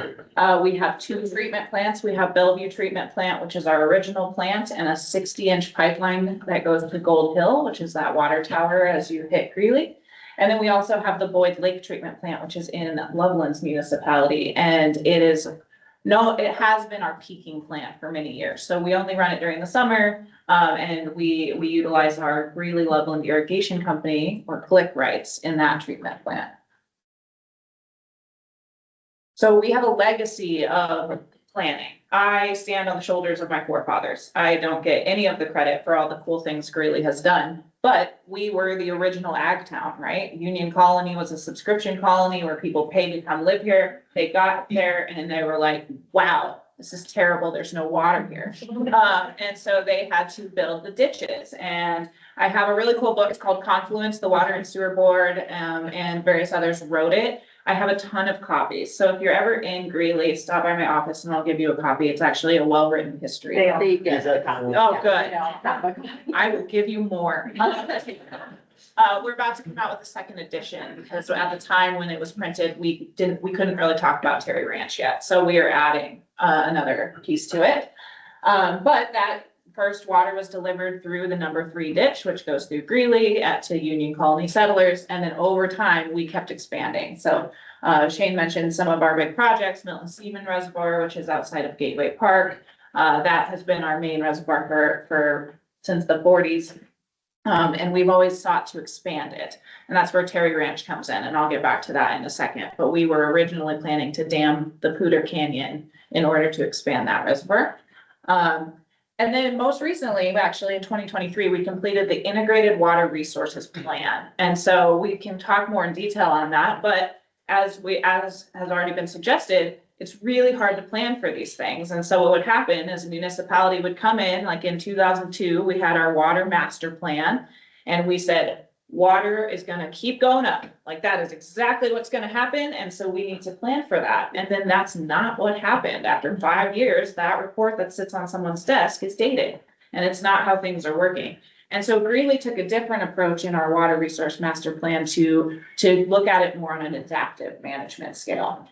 We have 2 treatment plants. We have Bellevue Treatment Plant, which is our original plant, and a 60-inch pipeline that goes to Gold Hill, which is that water tower as you hit Greeley. And then we also have the Boyd Lake Treatment Plant, which is in Loveland's municipality, and it has been our peaking plant for many years. So we only run it during the summer, and we utilize our Greeley Loveland Irrigation Company or CLIC rights in that treatment plant. So we have a legacy of planning. I stand on the shoulders of my forefathers. I don't get any of the credit for all the cool things Greeley has done, but we were the original ag town, right? Union Colony was a subscription colony where people paid to come live here. They got there and they were like, wow, this is terrible. There's no water here. And so they had to build the ditches. And I have a really cool book. It's called Confluence, the Water and Sewer Board, and various others wrote it. I have a ton of copies. So if you're ever in Greeley, stop by my office and I'll give you a copy. It's actually a well-written history. They get the copy. Oh, good. I will give you more. We're about to come out with a second edition because at the time when it was printed, we couldn't really talk about Terry Ranch yet. So we are adding another piece to it. But that first water was delivered through the number 3 ditch, which goes through Greeley to Union Colony settlers. And then over time, we kept expanding. So Shane mentioned some of our big projects, Milton Seaman Reservoir, which is outside of Gateway Park. That has been our main reservoir for since the 40s. And we've always sought to expand it. And that's where Terry Ranch comes in. And I'll get back to that in a second. But we were originally planning to dam the Poudre Canyon in order to expand that reservoir. And then most recently, actually in 2023, we completed the Integrated Water Resources Plan. And so we can talk more in detail on that. But as has already been suggested, it's really hard to plan for these things. And so what would happen is a municipality would come in, like in 2002, we had our water master plan. And we said, water is going to keep going up. Like that is exactly what's going to happen. And so we need to plan for that. And then that's not what happened. After 5 years, that report that sits on someone's desk is dated and it's not how things are working. And so Greeley took a different approach in our water resource master plan to look at it more on an adaptive management scale.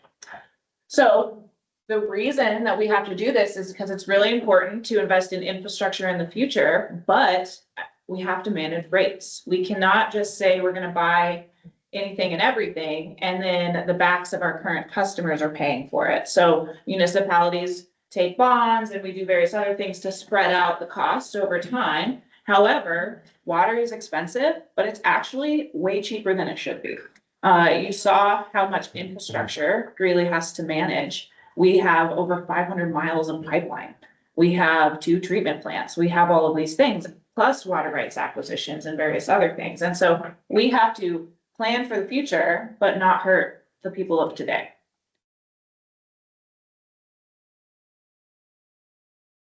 So the reason that we have to do this is because it's really important to invest in infrastructure in the future, but we have to manage rates. We cannot just say we're gonna buy anything and everything, and then the backs of our current customers are paying for it. So municipalities take bonds and we do various other things to spread out the cost over time. However, water is expensive, but it's actually way cheaper than it should be. You saw how much infrastructure Greeley has to manage. We have over 500 miles of pipeline. We have 2 treatment plants. We have all of these things, plus water rights acquisitions and various other things. And so we have to plan for the future, but not hurt the people of today.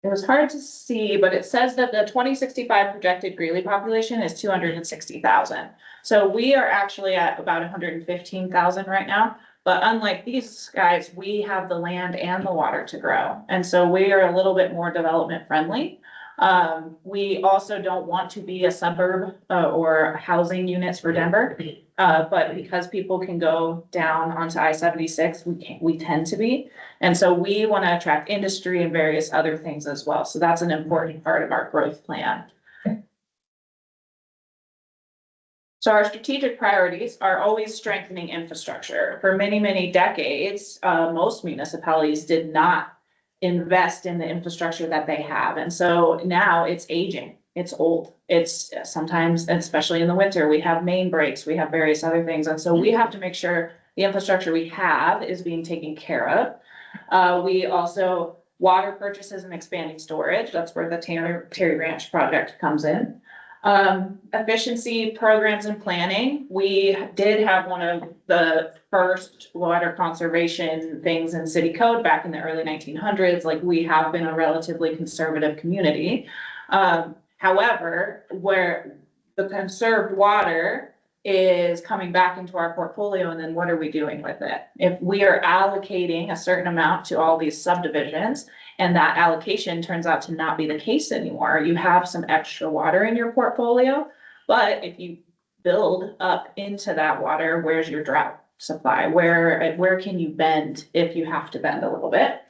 It was hard to see, but it says that the 2065 projected Greeley population is 260,000. So we are actually at about 115,000 right now. But unlike these guys, we have the land and the water to grow. And so we are a little bit more development friendly. We also don't want to be a suburb or housing units for Denver. But because people can go down onto I-76, we tend to be. And so we want to attract industry and various other things as well. So that's an important part of our growth plan. So our strategic priorities are always strengthening infrastructure. For many, many decades, most municipalities did not invest in the infrastructure that they have. And so now it's aging, it's old. It's sometimes, especially in the winter, we have main breaks, we have various other things. And so we have to make sure the infrastructure we have is being taken care of. We also, water purchases and expanding storage, that's where the Terry Ranch project comes in. Efficiency programs and planning. We did have one of the first water conservation things in city code back in the early 1900s. Like, we have been a relatively conservative community. However, where the conserved water is coming back into our portfolio, and then what are we doing with it? If we are allocating a certain amount to all these subdivisions, and that allocation turns out to not be the case anymore, you have some extra water in your portfolio, but if you build up into that water, where's your drought supply? Where can you bend if you have to bend a little bit?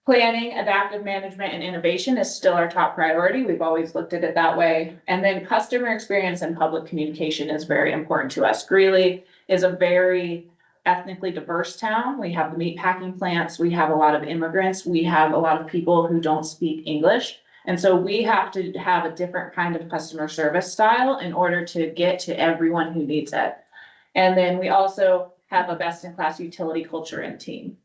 Planning, adaptive management, and innovation is still our top priority. We've always looked at it that way. And then customer experience and public communication is very important to us. Greeley is a very ethnically diverse town. We have the meat packing plants. We have a lot of immigrants. We have a lot of people who don't speak English. And so we have to have a different kind of customer service style in order to get to everyone who needs it. And then we also have a best-in-class utility culture and team.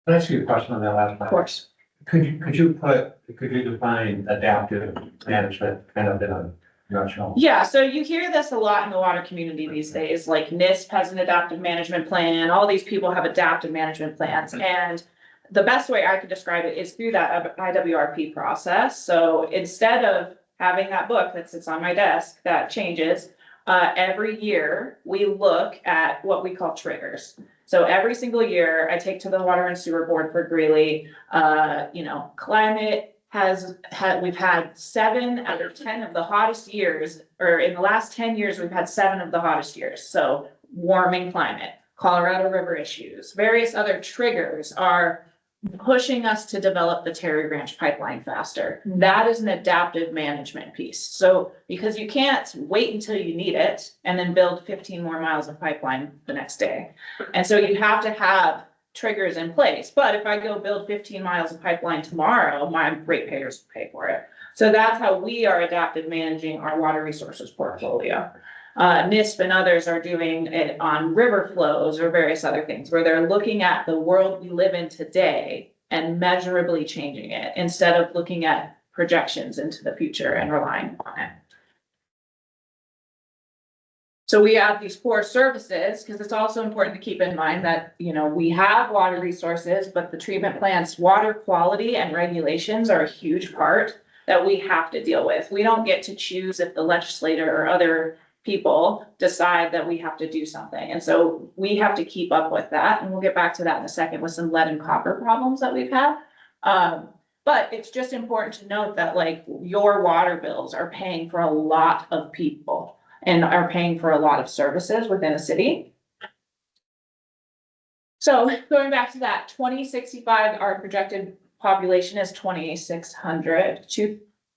Can I ask you a question on that last part? Of course. Could you define adaptive management kind of in a nutshell? Yeah, so you hear this a lot in the water community these days, like NISP has an adaptive management plan, all these people have adaptive management plans. And the best way I could describe it is through that IWRP process. So instead of having that book that sits on my desk that changes, every year we look at what we call triggers. So every single year I take to the Water and Sewer Board for Greeley, climate we've had 7 out of 10 of the hottest years, or in the last 10 years, we've had 7 of the hottest years. So warming climate, Colorado River issues, various other triggers are pushing us to develop the Terry Ranch pipeline faster. That is an adaptive management piece. So because you can't wait until you need it and then build 15 more miles of pipeline the next day. And so you have to have triggers in place. But if I go build 15 miles of pipeline tomorrow, my ratepayers will pay for it. So that's how we are adaptive managing our water resources portfolio. NISP and others are doing it on river flows or various other things where they're looking at the world we live in today and measurably changing it instead of looking at projections into the future and relying on it. So we have these core services because it's also important to keep in mind that, we have water resources, but the treatment plant's water quality and regulations are a huge part that we have to deal with. We don't get to choose if the legislator or other people decide that we have to do something. And so we have to keep up with that. And we'll get back to that in a second with some lead and copper problems that we've had. But it's just important to note that your water bills are paying for a lot of people and are paying for a lot of services within a city. So going back to that 2065, our projected population is 2,600.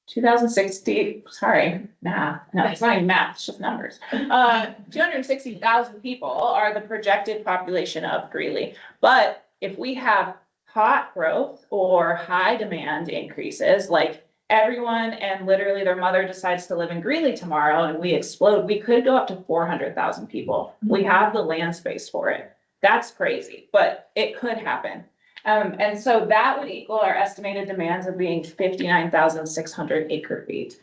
2060, sorry, math, no, it's not even math, it's just numbers. 260,000 people are the projected population of Greeley. But if we have hot growth or high demand increases, like everyone and literally their mother decides to live in Greeley tomorrow and we explode, we could go up to 400,000 people. We have the land space for it. That's crazy, but it could happen. And so that would equal our estimated demands of being 59,600 acre feet.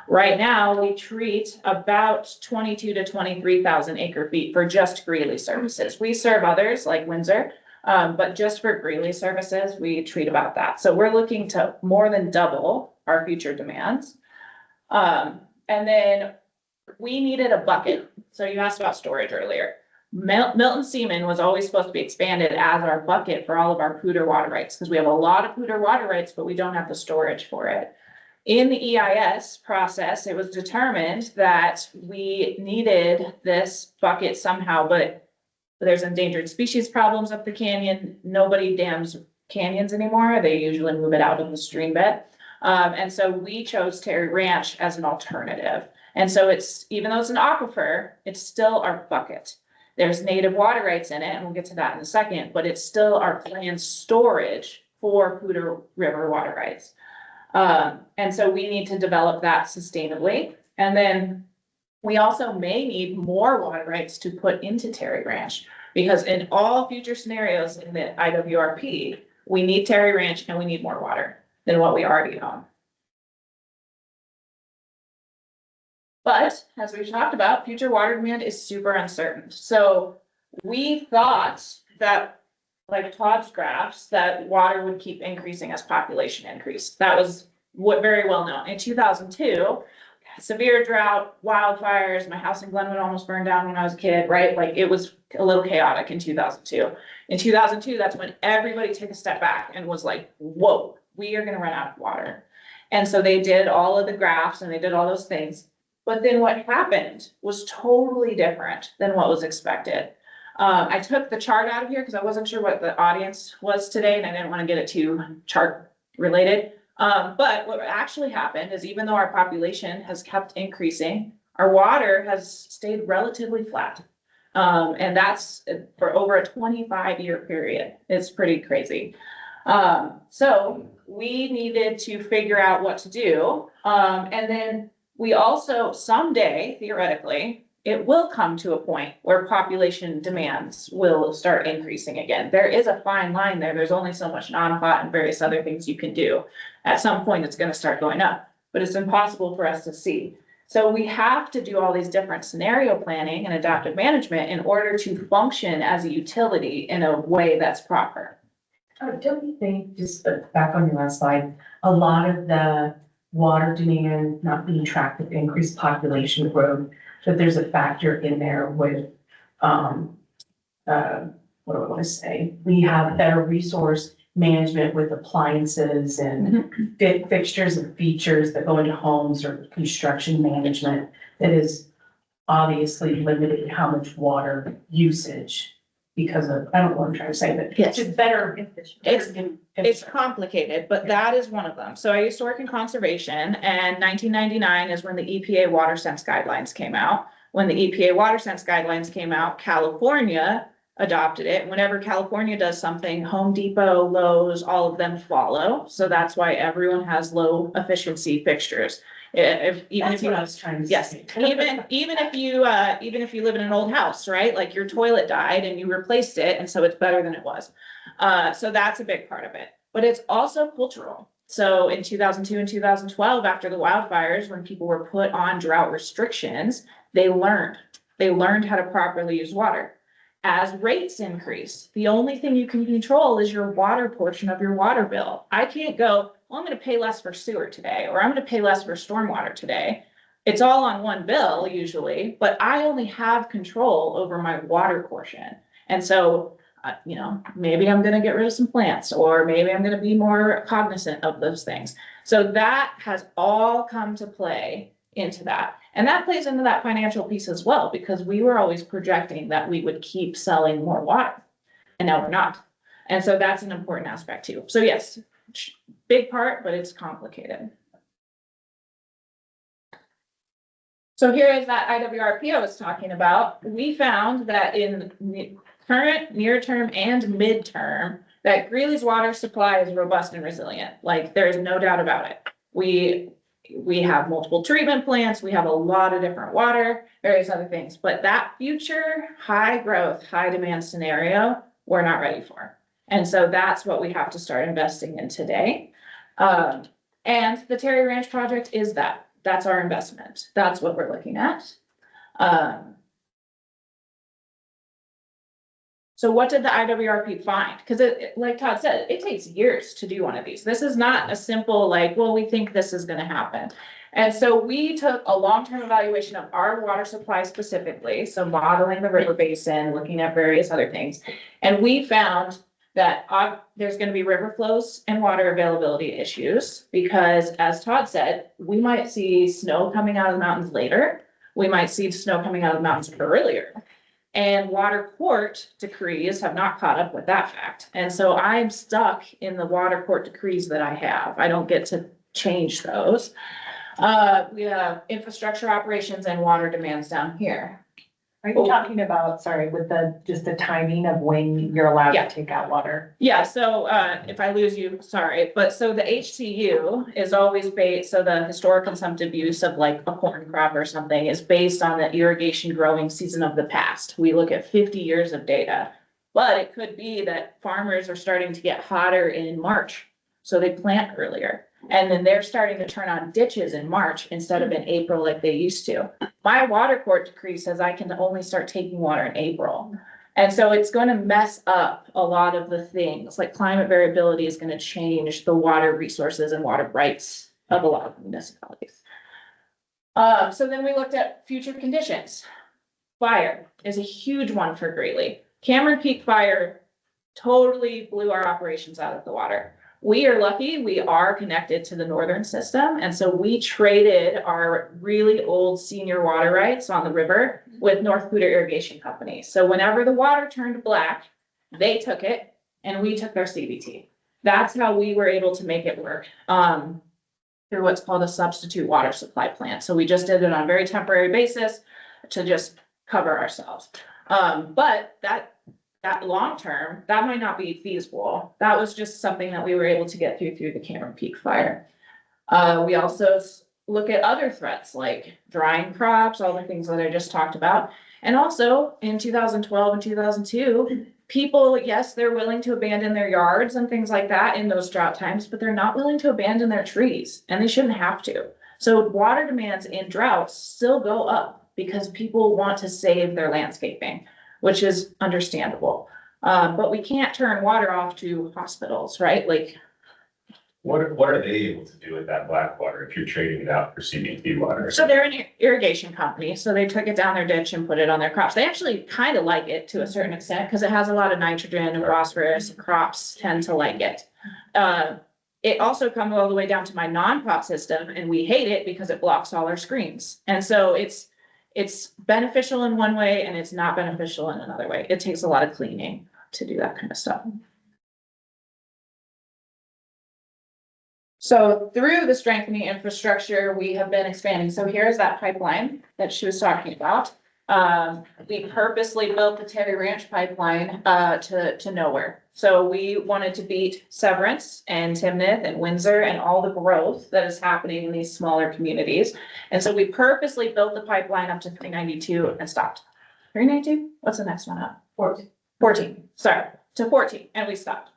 Right now, we treat about 22 to 23,000 acre feet for just Greeley services. We serve others like Windsor, but just for Greeley services, we treat about that. So we're looking to more than double our future demands. And then we needed a bucket. So you asked about storage earlier. Milton Seaman was always supposed to be expanded as our bucket for all of our Poudre water rights, because we have a lot of Poudre water rights, but we don't have the storage for it. In the EIS process, it was determined that we needed this bucket somehow, but there's endangered species problems up the canyon. Nobody dams canyons anymore. They usually move it out of the stream bed. And so we chose Terry Ranch as an alternative. And so it's, even though it's an aquifer, it's still our bucket. There's native water rights in it, and we'll get to that in a second, but it's still our planned storage for Poudre River water rights. And so we need to develop that sustainably. And then we also may need more water rights to put into Terry Ranch, because in all future scenarios in the IWRP, we need Terry Ranch and we need more water than what we already own. But as we've talked about, future water demand is super uncertain. So we thought that, like Todd's graphs, that water would keep increasing as population increased. That was what very well known. In 2002, severe drought, wildfires, my house in Glenwood almost burned down when I was a kid, right? Like it was a little chaotic in 2002. In 2002, that's when everybody took a step back and was like, whoa, we are gonna run out of water. And so they did all of the graphs and they did all those things. But then what happened was totally different than what was expected. I took the chart out of here because I wasn't sure what the audience was today and I didn't want to get it too chart related. But what actually happened is, even though our population has kept increasing, our water has stayed relatively flat. And that's for over a 25-year period. It's pretty crazy. So we needed to figure out what to do. And then we also someday, theoretically, it will come to a point where population demands will start increasing again. There is a fine line there. There's only so much non-pot and various other things you can do. At some point, it's going to start going up, but it's impossible for us to see. So we have to do all these different scenario planning and adaptive management in order to function as a utility in a way that's proper. Don't you think, just back on your last slide, a lot of the water demand not being tracked with increased population growth, that there's a factor in there with, what do I want to say? We have better resource management with appliances and fixtures and features that go into homes, or construction management that is obviously limited how much water usage because of, I don't know what I'm trying to say, but Yes. just better. It's complicated, but that is one of them. So I used to work in conservation, and 1999 is when the EPA water sense guidelines came out. When the EPA water sense guidelines came out, California adopted it. Whenever California does something, Home Depot, Lowe's, all of them follow. So that's why everyone has low efficiency fixtures. Even if you, I was trying to yes, say. even if you live in an old house, right? Like your toilet died and you replaced it, and so it's better than it was. So that's a big part of it, but it's also cultural. So in 2002 and 2012, after the wildfires, when people were put on drought restrictions, they learned how to properly use water. As rates increase, the only thing you can control is your water portion of your water bill. I can't go, well, I'm going to pay less for sewer today, or I'm going to pay less for stormwater today. It's all on one bill usually, but I only have control over my water portion. And so, maybe I'm going to get rid of some plants, or maybe I'm going to be more cognizant of those things. So that has all come to play into that. And that plays into that financial piece as well, because we were always projecting that we would keep selling more water, and now we're not. And so that's an important aspect too. So yes, big part, but it's complicated. So here is that IWRP I was talking about. We found that in current, near term and midterm, that Greeley's water supply is robust and resilient. Like there is no doubt about it. We have multiple treatment plants. We have a lot of different water, various other things, but that future high growth, high demand scenario, we're not ready for. And so that's what we have to start investing in today. And the Terry Ranch project is that. That's our investment. That's what we're looking at. So what did the IWRP find? Because like Todd said, it takes years to do one of these. This is not a simple like, well, we think this is going to happen. And so we took a long-term evaluation of our water supply specifically, so modeling the river basin, looking at various other things. And we found that there's going to be river flows and water availability issues because, as Todd said, we might see snow coming out of the mountains later. We might see snow coming out of the mountains earlier. And water court decrees have not caught up with that fact. And so I'm stuck in the water court decrees that I have. I don't get to change those. We have infrastructure operations and water demands down here. Are you talking about, sorry, with just the timing of when you're allowed Yeah. to take out water? Yeah, so if I lose you, sorry, but so the HCU is always based, so the historic consumptive use of like a corn crop or something is based on the irrigation growing season of the past. We look at 50 years of data, but it could be that farmers are starting to get hotter in March, so they plant earlier. And then they're starting to turn on ditches in March instead of in April like they used to. My water court decree says I can only start taking water in April. And so it's going to mess up a lot of the things, like climate variability is going to change the water resources and water rights of a lot of municipalities. So then we looked at future conditions. Fire is a huge one for Greeley. Cameron Peak fire totally blew our operations out of the water. We are lucky, we are connected to the northern system. And so we traded our really old senior water rights on the river with North Poudre Irrigation Company. So whenever the water turned black, they took it and we took their CBT. That's how we were able to make it work through what's called a substitute water supply plant. So we just did it on a very temporary basis to just cover ourselves. But that long term, that might not be feasible. That was just something that we were able to get through the Cameron Peak fire. We also look at other threats like drying crops, all the things that I just talked about. And also in 2012 and 2002, people, yes, they're willing to abandon their yards and things like that in those drought times, but they're not willing to abandon their trees and they shouldn't have to. So water demands in droughts still go up because people want to save their landscaping, which is understandable. But we can't turn water off to hospitals, right? Like, What are they able to do with that black water if you're trading it out for CBT water? so they're an irrigation company, so they took it down their ditch and put it on their crops. They actually kind of like it to a certain extent because it has a lot of nitrogen and phosphorus, and crops tend to like it. It also comes all the way down to my non-crop system, and we hate it because it blocks all our screens. And so it's beneficial in one way and it's not beneficial in another way. It takes a lot of cleaning to do that kind of stuff. So through the strengthening infrastructure, we have been expanding. So here's that pipeline that she was talking about. We purposely built the Terry Ranch pipeline to nowhere. So we wanted to beat Severance and Timnath and Windsor and all the growth that is happening in these smaller communities. And so we purposely built the pipeline up to 392 and stopped. 392? What's the next one up? 14, sorry, to 14, and we stopped.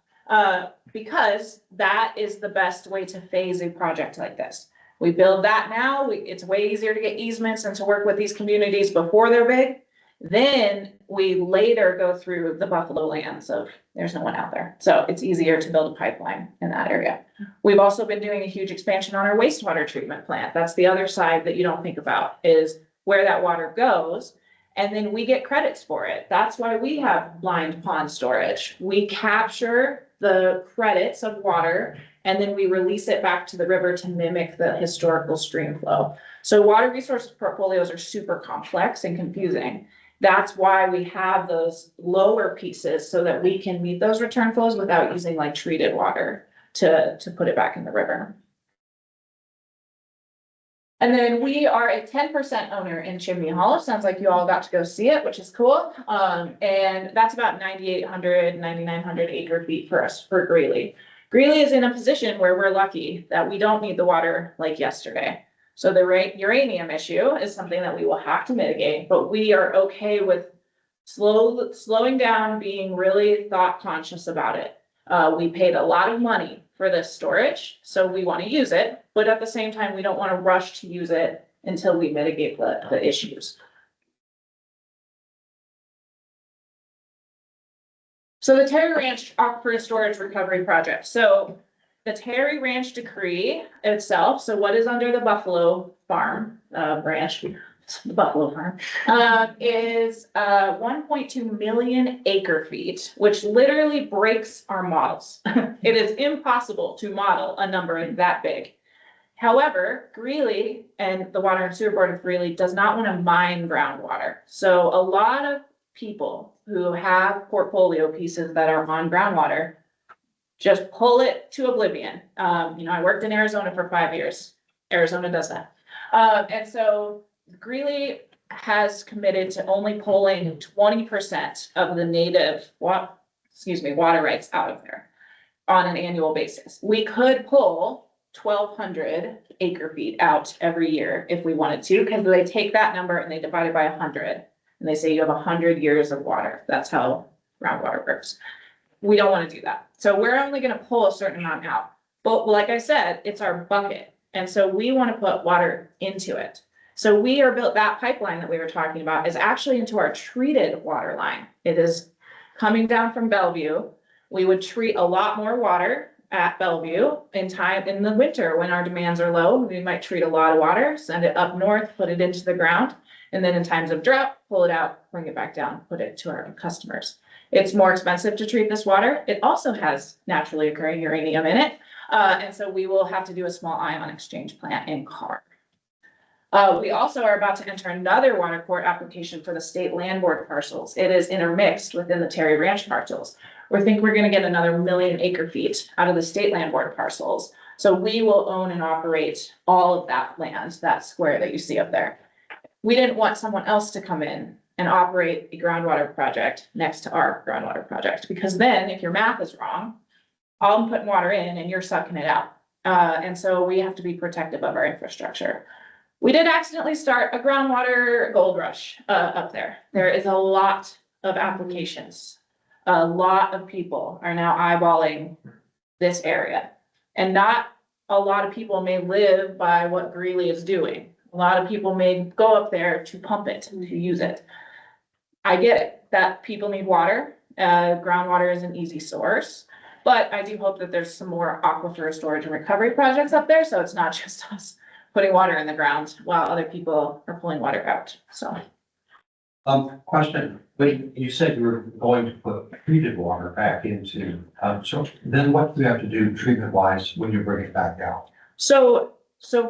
Because that is the best way to phase a project like this. We build that now, it's way easier to get easements and to work with these communities before they're big. Then we later go through the buffalo lands of there's no one out there. So it's easier to build a pipeline in that area. We've also been doing a huge expansion on our wastewater treatment plant. That's the other side that you don't think about is where that water goes. And then we get credits for it. That's why we have blind pond storage. We capture the credits of water and then we release it back to the river to mimic the historical stream flow. So water resource portfolios are super complex and confusing. That's why we have those lower pieces so that we can meet those return flows without using like treated water to put it back in the river. And then we are a 10% owner in Chimney Hollow. Sounds like you all got to go see it, which is cool. And that's about 9,800, 9,900 acre feet for us for Greeley. Greeley is in a position where we're lucky that we don't need the water like yesterday. So the uranium issue is something that we will have to mitigate, but we are okay with slowing down, being really thought conscious about it. We paid a lot of money for this storage, so we want to use it, but at the same time, we don't want to rush to use it until we mitigate the issues. So the Terry Ranch Aquifer Storage Recovery Project. So the Terry Ranch decree itself, so what is under the Buffalo Farm branch, the Buffalo Farm, is 1.2 million acre feet, which literally breaks our models. It is impossible to model a number that big. However, Greeley and the Water and Sewer Board of Greeley does not want to mine groundwater. So a lot of people who have portfolio pieces that are on groundwater just pull it to oblivion. I worked in Arizona for 5 years. Arizona does that. And so Greeley has committed to only pulling 20% of the native water rights out of there on an annual basis. We could pull 1,200 acre feet out every year if we wanted to, because they take that number and they divide it by 100. And they say you have 100 years of water. That's how groundwater works. We don't want to do that. So we're only going to pull a certain amount out. But like I said, it's our bucket. And so we want to put water into it. So we are built, that pipeline that we were talking about is actually into our treated water line. It is coming down from Bellevue. We would treat a lot more water at Bellevue in the winter when our demands are low. We might treat a lot of water, send it up north, put it into the ground. And then in times of drought, pull it out, bring it back down, put it to our customers. It's more expensive to treat this water. It also has naturally occurring uranium in it. And so we will have to do a small ion exchange plant in Carr. We also are about to enter another water court application for the state land board parcels. It is intermixed within the Terry Ranch parcels. We think we're going to get another 1 million acre feet out of the state land board parcels. So we will own and operate all of that land, that square that you see up there. We didn't want someone else to come in and operate a groundwater project next to our groundwater project, because then if your math is wrong, I'm putting water in and you're sucking it out. And so we have to be protective of our infrastructure. We did accidentally start a groundwater gold rush up there. There is a lot of applications. A lot of people are now eyeballing this area. And not a lot of people may live by what Greeley is doing. A lot of people may go up there to pump it, to use it. I get it, that people need water. Groundwater is an easy source. But I do hope that there's some more aquifer storage and recovery projects up there, so it's not just us putting water in the ground while other people are pulling water out, so. Question, when you said you were going to put treated water back into, so then what do you have to do treatment wise when you bring it back out? So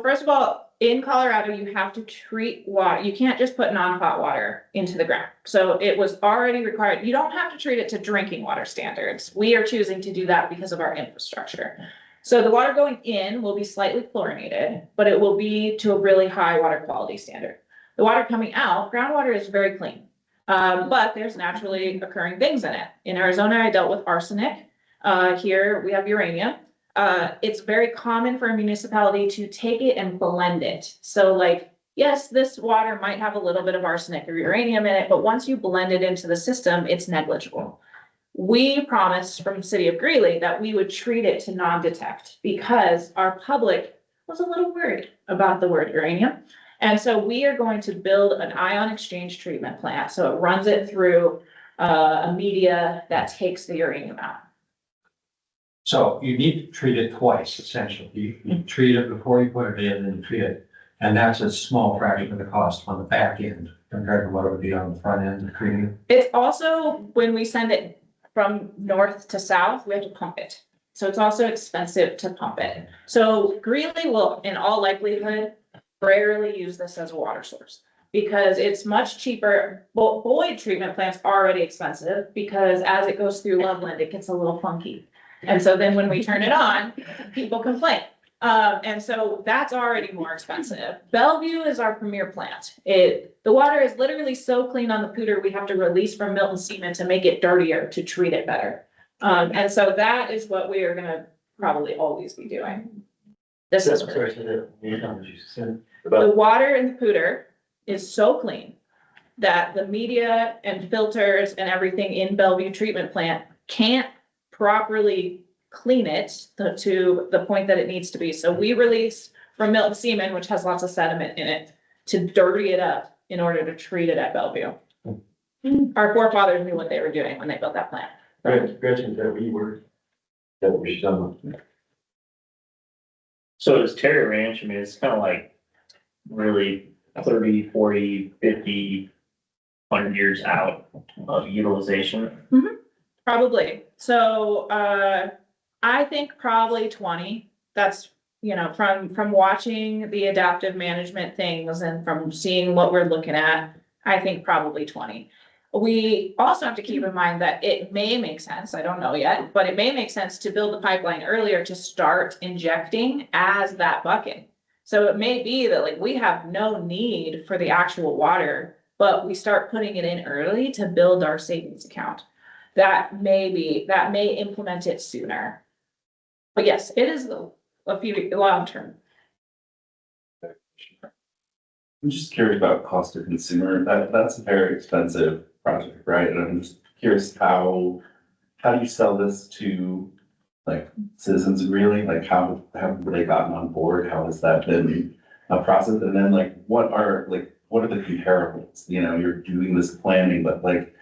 first of all, in Colorado, you have to treat water. You can't just put non-pot water into the ground. So it was already required. You don't have to treat it to drinking water standards. We are choosing to do that because of our infrastructure. So the water going in will be slightly chlorinated, but it will be to a really high water quality standard. The water coming out, groundwater is very clean, but there's naturally occurring things in it. In Arizona, I dealt with arsenic. Here we have uranium. It's very common for a municipality to take it and blend it. So like, yes, this water might have a little bit of arsenic or uranium in it, but once you blend it into the system, it's negligible. We promised from the city of Greeley that we would treat it to non-detect because our public was a little worried about the word uranium. And so we are going to build an ion exchange treatment plant. So it runs it through a media that takes the uranium out. So you need to treat it twice, essentially. You treat it before you put it in and treat it. And that's a small fraction of the cost on the back end compared to what it would be on the front end of treating. It's also, when we send it from north to south, we have to pump it. So it's also expensive to pump it. So Greeley will, in all likelihood, rarely use this as a water source because it's much cheaper. Boyd treatment plant's already expensive because as it goes through Loveland, it gets a little funky. And so then when we turn it on, people complain. And so that's already more expensive. Bellevue is our premier plant. The water is literally so clean on the Pooter, we have to release from Milton Seaman to make it dirtier, to treat it better. And so that is what we are gonna probably always be doing. This is. Sorry, so you said The about, water in the Pooter is so clean that the media and filters and everything in Bellevue treatment plant can't properly clean it to the point that it needs to be. So we release from Milton Seaman, which has lots of sediment in it, to dirty it up in order to treat it at Bellevue. Our forefathers knew what they were doing when they built that plant. Gretchen, that we were, that we some. So is Terry Ranch, I mean, it's kind of like really 30, 40, 50, 100 years out of utilization. Probably. So, I think probably 20. That's, from watching the adaptive management things and from seeing what we're looking at, I think probably 20. We also have to keep in mind that it may make sense, I don't know yet, but it may make sense to build the pipeline earlier to start injecting as that bucket. So it may be that like we have no need for the actual water, but we start putting it in early to build our savings account. That may implement it sooner. But yes, it is a few long term. I'm just curious about cost to consumer. That's a very expensive project, right? And I'm just curious how do you sell this to like citizens of Greeley? Like how have they gotten on board? How has that been a process? And then like what are the comparables? You're doing this planning, but like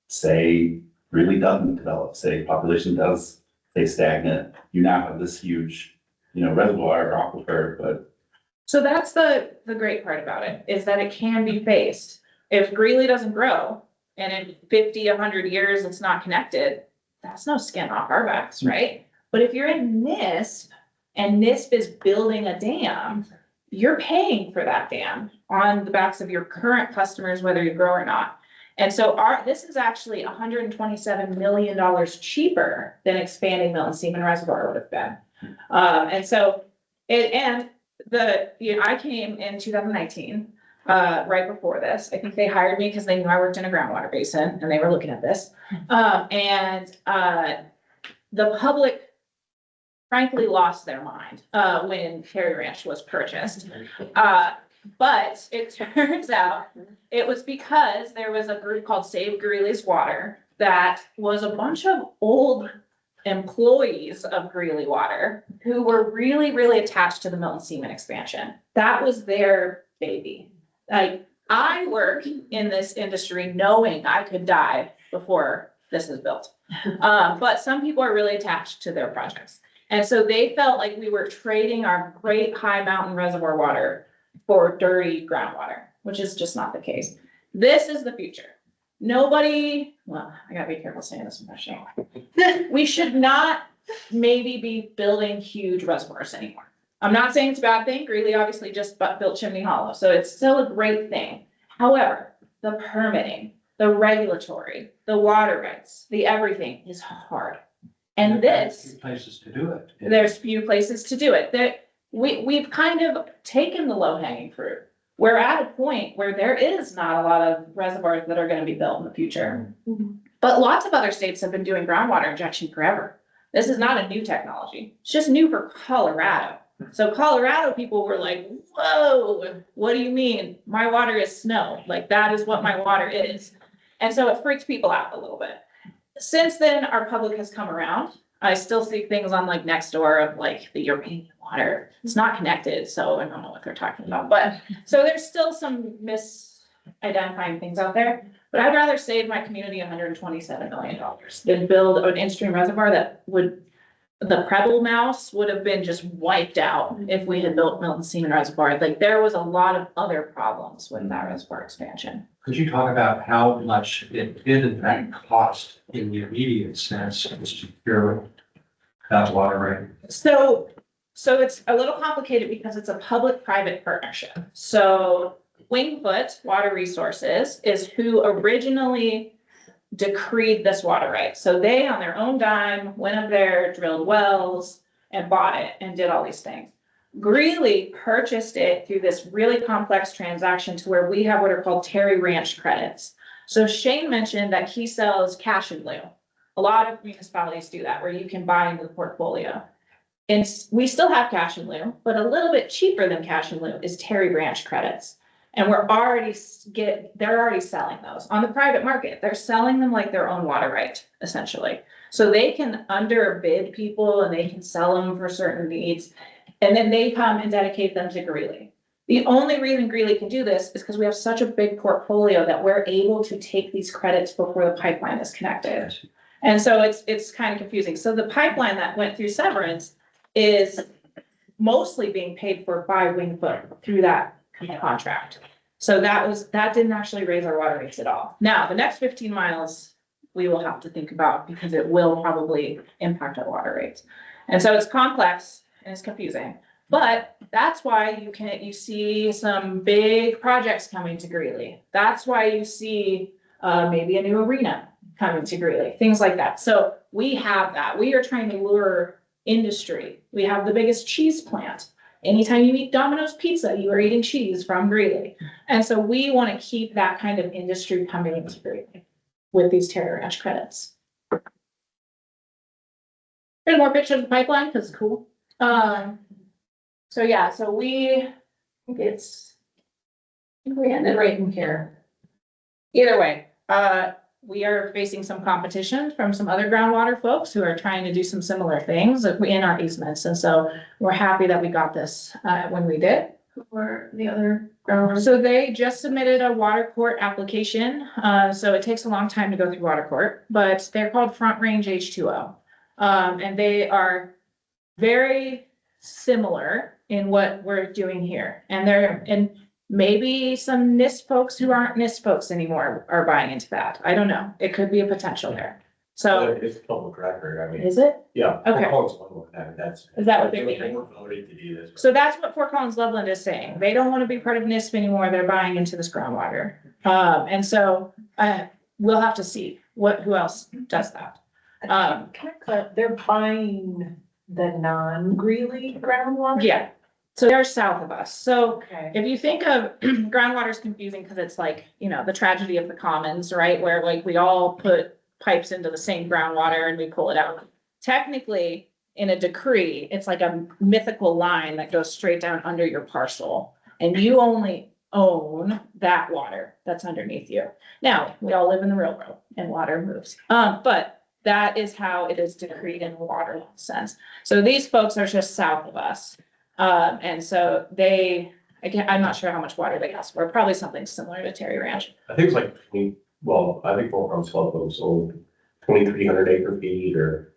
say really doesn't develop, say population does stay stagnant. You now have this huge, reservoir or aquifer, but So that's the great part about it, is that it can be phased. If Greeley doesn't grow and in 50, 100 years, it's not connected, that's no skin off our backs, right? But if you're in NISP and NISP is building a dam, you're paying for that dam on the backs of your current customers, whether you grow or not. And so this is actually $127 million cheaper than expanding Milton Seaman Reservoir would have been. And so I came in 2019, right before this. I think they hired me because they knew I worked in a groundwater basin and they were looking at this. The public frankly lost their mind, when Terry Ranch was purchased. But it turns out it was because there was a group called Save Greeley's Water that was a bunch of old employees of Greeley Water who were really, really attached to the Milton Seaman expansion. That was their baby. Like, I work in this industry knowing I could die before this is built. But some people are really attached to their projects. And so they felt like we were trading our great high mountain reservoir water for dirty groundwater, which is just not the case. This is the future. I gotta be careful saying this in my show. We should not maybe be building huge reservoirs anymore. I'm not saying it's a bad thing. Greeley obviously just built Chimney Hollow, so it's still a great thing. However, the permitting, the regulatory, the water rights, the everything is hard. And there's places to do it. There's few places to do it. We've kind of taken the low hanging fruit. We're at a point where there is not a lot of reservoirs that are going to be built in the future. But lots of other states have been doing groundwater injection forever. This is not a new technology. It's just new for Colorado. So Colorado people were like, whoa, what do you mean? My water is snow. Like, that is what my water is. And so it freaks people out a little bit. Since then, our public has come around. I still see things on like Nextdoor of like the uranium water. It's not connected, so I don't know what they're talking about. But so there's still some misidentifying things out there. But I'd rather save my community $127 million than build an in-stream reservoir that the Preble mouse would have been just wiped out if we had built Milton Seaman Reservoir. Like, there was a lot of other problems with that reservoir expansion. Could you talk about how much it did in fact cost in the immediate sense to secure that water right? So it's a little complicated because it's a public-private partnership. So Wingfoot Water Resources is who originally decreed this water right. So they, on their own dime, went up there, drilled wells, and bought it, and did all these things. Greeley purchased it through this really complex transaction to where we have what are called Terry Ranch credits. So Shane mentioned that he sells cash in lieu. A lot of municipalities do that, where you can buy into the portfolio. And we still have cash in lieu, but a little bit cheaper than cash in lieu is Terry Ranch credits. And they're already selling those on the private market. They're selling them like their own water right, essentially. So they can underbid people and they can sell them for certain needs. And then they come and dedicate them to Greeley. The only reason Greeley can do this is because we have such a big portfolio that we're able to take these credits before the pipeline is connected. And so it's kind of confusing. So the pipeline that went through Severance is mostly being paid for by Wingfoot through that contract. So that didn't actually raise our water rates at all. Now, the next 15 miles, we will have to think about because it will probably impact our water rates. And so it's complex and it's confusing, but that's why you see some big projects coming to Greeley. That's why you see maybe a new arena coming to Greeley, things like that. So we have that. We are trying to lure industry. We have the biggest cheese plant. Anytime you eat Domino's pizza, you are eating cheese from Greeley. And so we want to keep that kind of industry coming into Greeley with these Terry Ranch credits. Here's more pictures of the pipeline because it's cool. So yeah, so we ended right in here. Either way, we are facing some competition from some other groundwater folks who are trying to do some similar things in our easements. And so we're happy that we got this when we did. Who were the other groundwater? So they just submitted a water court application. So it takes a long time to go through water court, but they're called Front Range H2O. And they are very similar in what we're doing here. And maybe some NIST folks who aren't NIST folks anymore are buying into that. I don't know. It could be a potential there. So It's public record, I mean. is it? Yeah. Okay. That's. Is that what they're They doing? were voted to do this. So that's what Fort Collins Loveland is saying. They don't want to be part of NISP anymore. They're buying into this groundwater. And so we'll have to see who else does that. They're buying the non-Greeley groundwater? Yeah. So they're south of us. So Okay. if you think of groundwater is confusing because it's like, the tragedy of the commons, right? Where like we all put pipes into the same groundwater and we pull it out. Technically, in a decree, it's like a mythical line that goes straight down under your parcel. And you only own that water that's underneath you. Now, we all live in the real world and water moves. But that is how it is decreed in the water sense. So these folks are just south of us. And so I'm not sure how much water they ask for, probably something similar to Terry Ranch. I think it's like, I think Fort Collins Club sold 2,300 acre feet or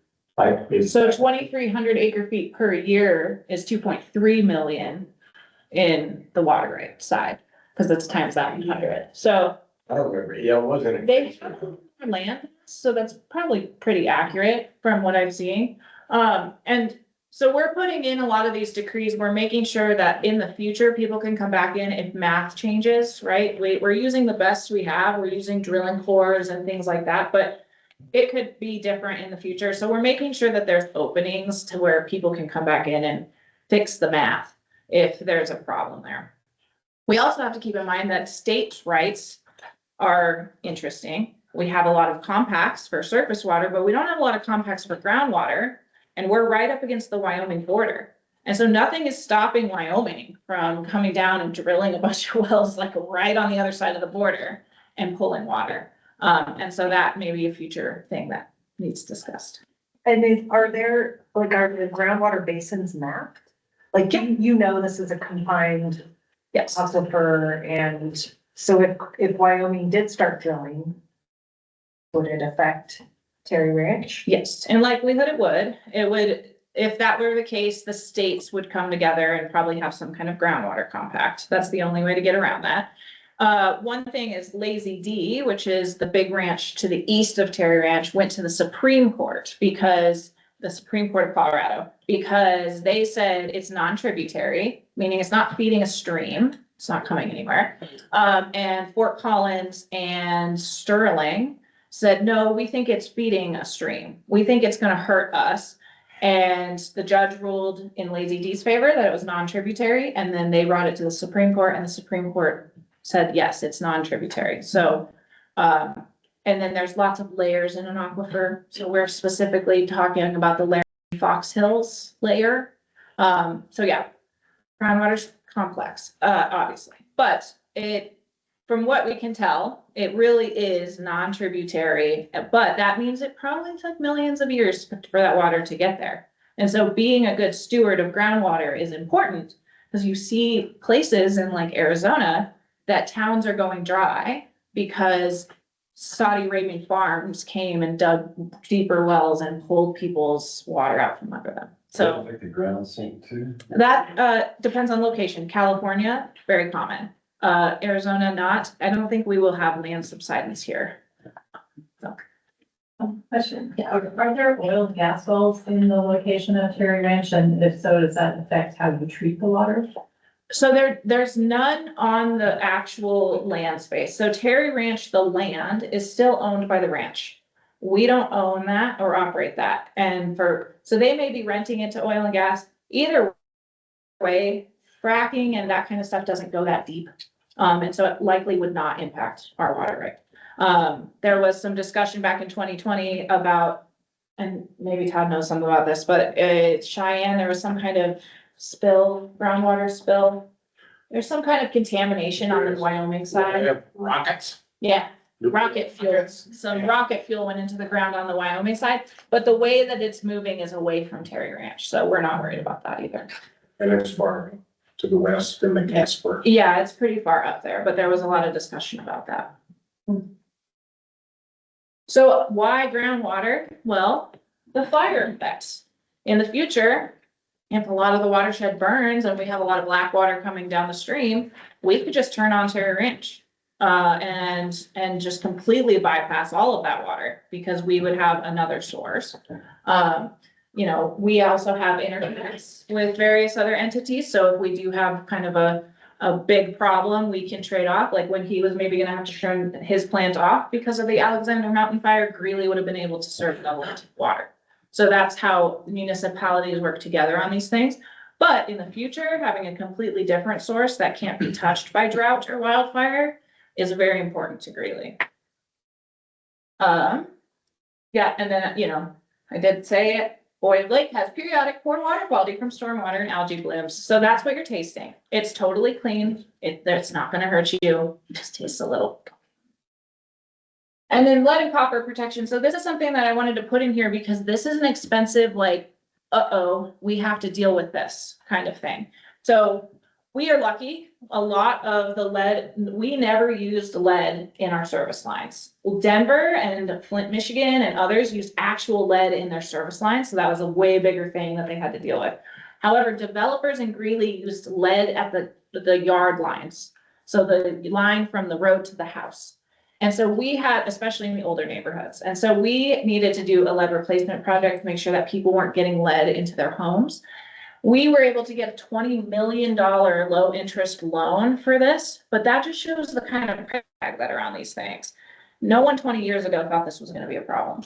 So 2,300 acre feet per year is 2.3 million in the water right side, because it's times that 100. So I don't remember. Yeah, it wasn't. they have land, so that's probably pretty accurate from what I've seen. And so we're putting in a lot of these decrees. We're making sure that in the future, people can come back in if math changes, right? We're using the best we have. We're using drilling cores and things like that, but it could be different in the future. So we're making sure that there's openings to where people can come back in and fix the math if there's a problem there. We also have to keep in mind that states' rights are interesting. We have a lot of compacts for surface water, but we don't have a lot of compacts for groundwater. And we're right up against the Wyoming border. And so nothing is stopping Wyoming from coming down and drilling a bunch of wells like right on the other side of the border and pulling water. And so that may be a future thing that needs discussed. And are the groundwater basins mapped? Like, this is a confined Yes. aquifer, and so if Wyoming did start drilling, would it affect Terry Ranch? Yes, in likelihood it would, if that were the case, the states would come together and probably have some kind of groundwater compact. That's the only way to get around that. One thing is Lazy D, which is the big ranch to the east of Terry Ranch, went to the Supreme Court of Colorado, because they said it's non-tributary, meaning it's not feeding a stream. It's not coming anywhere. And Fort Collins and Sterling said, no, we think it's feeding a stream. We think it's going to hurt us. And the judge ruled in Lazy D's favor that it was non-tributary, and then they brought it to the Supreme Court, and the Supreme Court said, yes, it's non-tributary. So, and then there's lots of layers in an aquifer. So we're specifically talking about the Laramie Fox Hills layer. So yeah, groundwater's complex, obviously, but from what we can tell, it really is non-tributary, but that means it probably took millions of years for that water to get there. And so being a good steward of groundwater is important, because you see places in like Arizona that towns are going dry because Saudi Arabian farms came and dug deeper wells and pulled people's water out from under them. So Like the ground sink too? that depends on location. California, very common. Arizona, not. I don't think we will have land subsidence here. Question, are there oil and gas wells in the location of Terry Ranch, and if so, does that affect how you treat the water? So there's none on the actual land space. So Terry Ranch, the land is still owned by the ranch. We don't own that or operate that. And so they may be renting it to oil and gas. Either way, fracking and that kind of stuff doesn't go that deep. And so it likely would not impact our water right. There was some discussion back in 2020 about, and maybe Todd knows something about this, but Cheyenne, there was some kind of spill, groundwater spill. There's some kind of contamination on the Wyoming side. Rockets. Yeah, rocket fuel, some rocket fuel went into the ground on the Wyoming side, but the way that it's moving is away from Terry Ranch, so we're not worried about that either. And it's far to the west in the Casper. Yeah, it's pretty far up there, but there was a lot of discussion about that. So why groundwater? Well, the fire effects. In the future, if a lot of the watershed burns and we have a lot of black water coming down the stream, we could just turn on Terry Ranch. And just completely bypass all of that water, because we would have another source. You know, we also have interconnects with various other entities, so if we do have kind of a big problem, we can trade off. Like when he was maybe gonna have to turn his plant off because of the Alexander Mountain fire, Greeley would have been able to serve double water. So that's how municipalities work together on these things. But in the future, having a completely different source that can't be touched by drought or wildfire is very important to Greeley. Yeah, and then, you know, I did say it, Boyd Lake has periodic poor water quality from stormwater and algae blooms. So that's what you're tasting. It's totally clean. It's not gonna hurt you. It just tastes a little. And then lead and copper protection. So this is something that I wanted to put in here because this is an expensive, like, we have to deal with this kind of thing. So we are lucky. A lot of the lead, we never used lead in our service lines. Denver and Flint, Michigan and others used actual lead in their service lines. So that was a way bigger thing that they had to deal with. However, developers in Greeley used lead at the yard lines. So the line from the road to the house. And so we had, especially in the older neighborhoods. And so we needed to do a lead replacement project to make sure that people weren't getting lead into their homes. We were able to get a $20 million low interest loan for this, but that just shows the kind of price tag that are on these things. No one 20 years ago thought this was going to be a problem.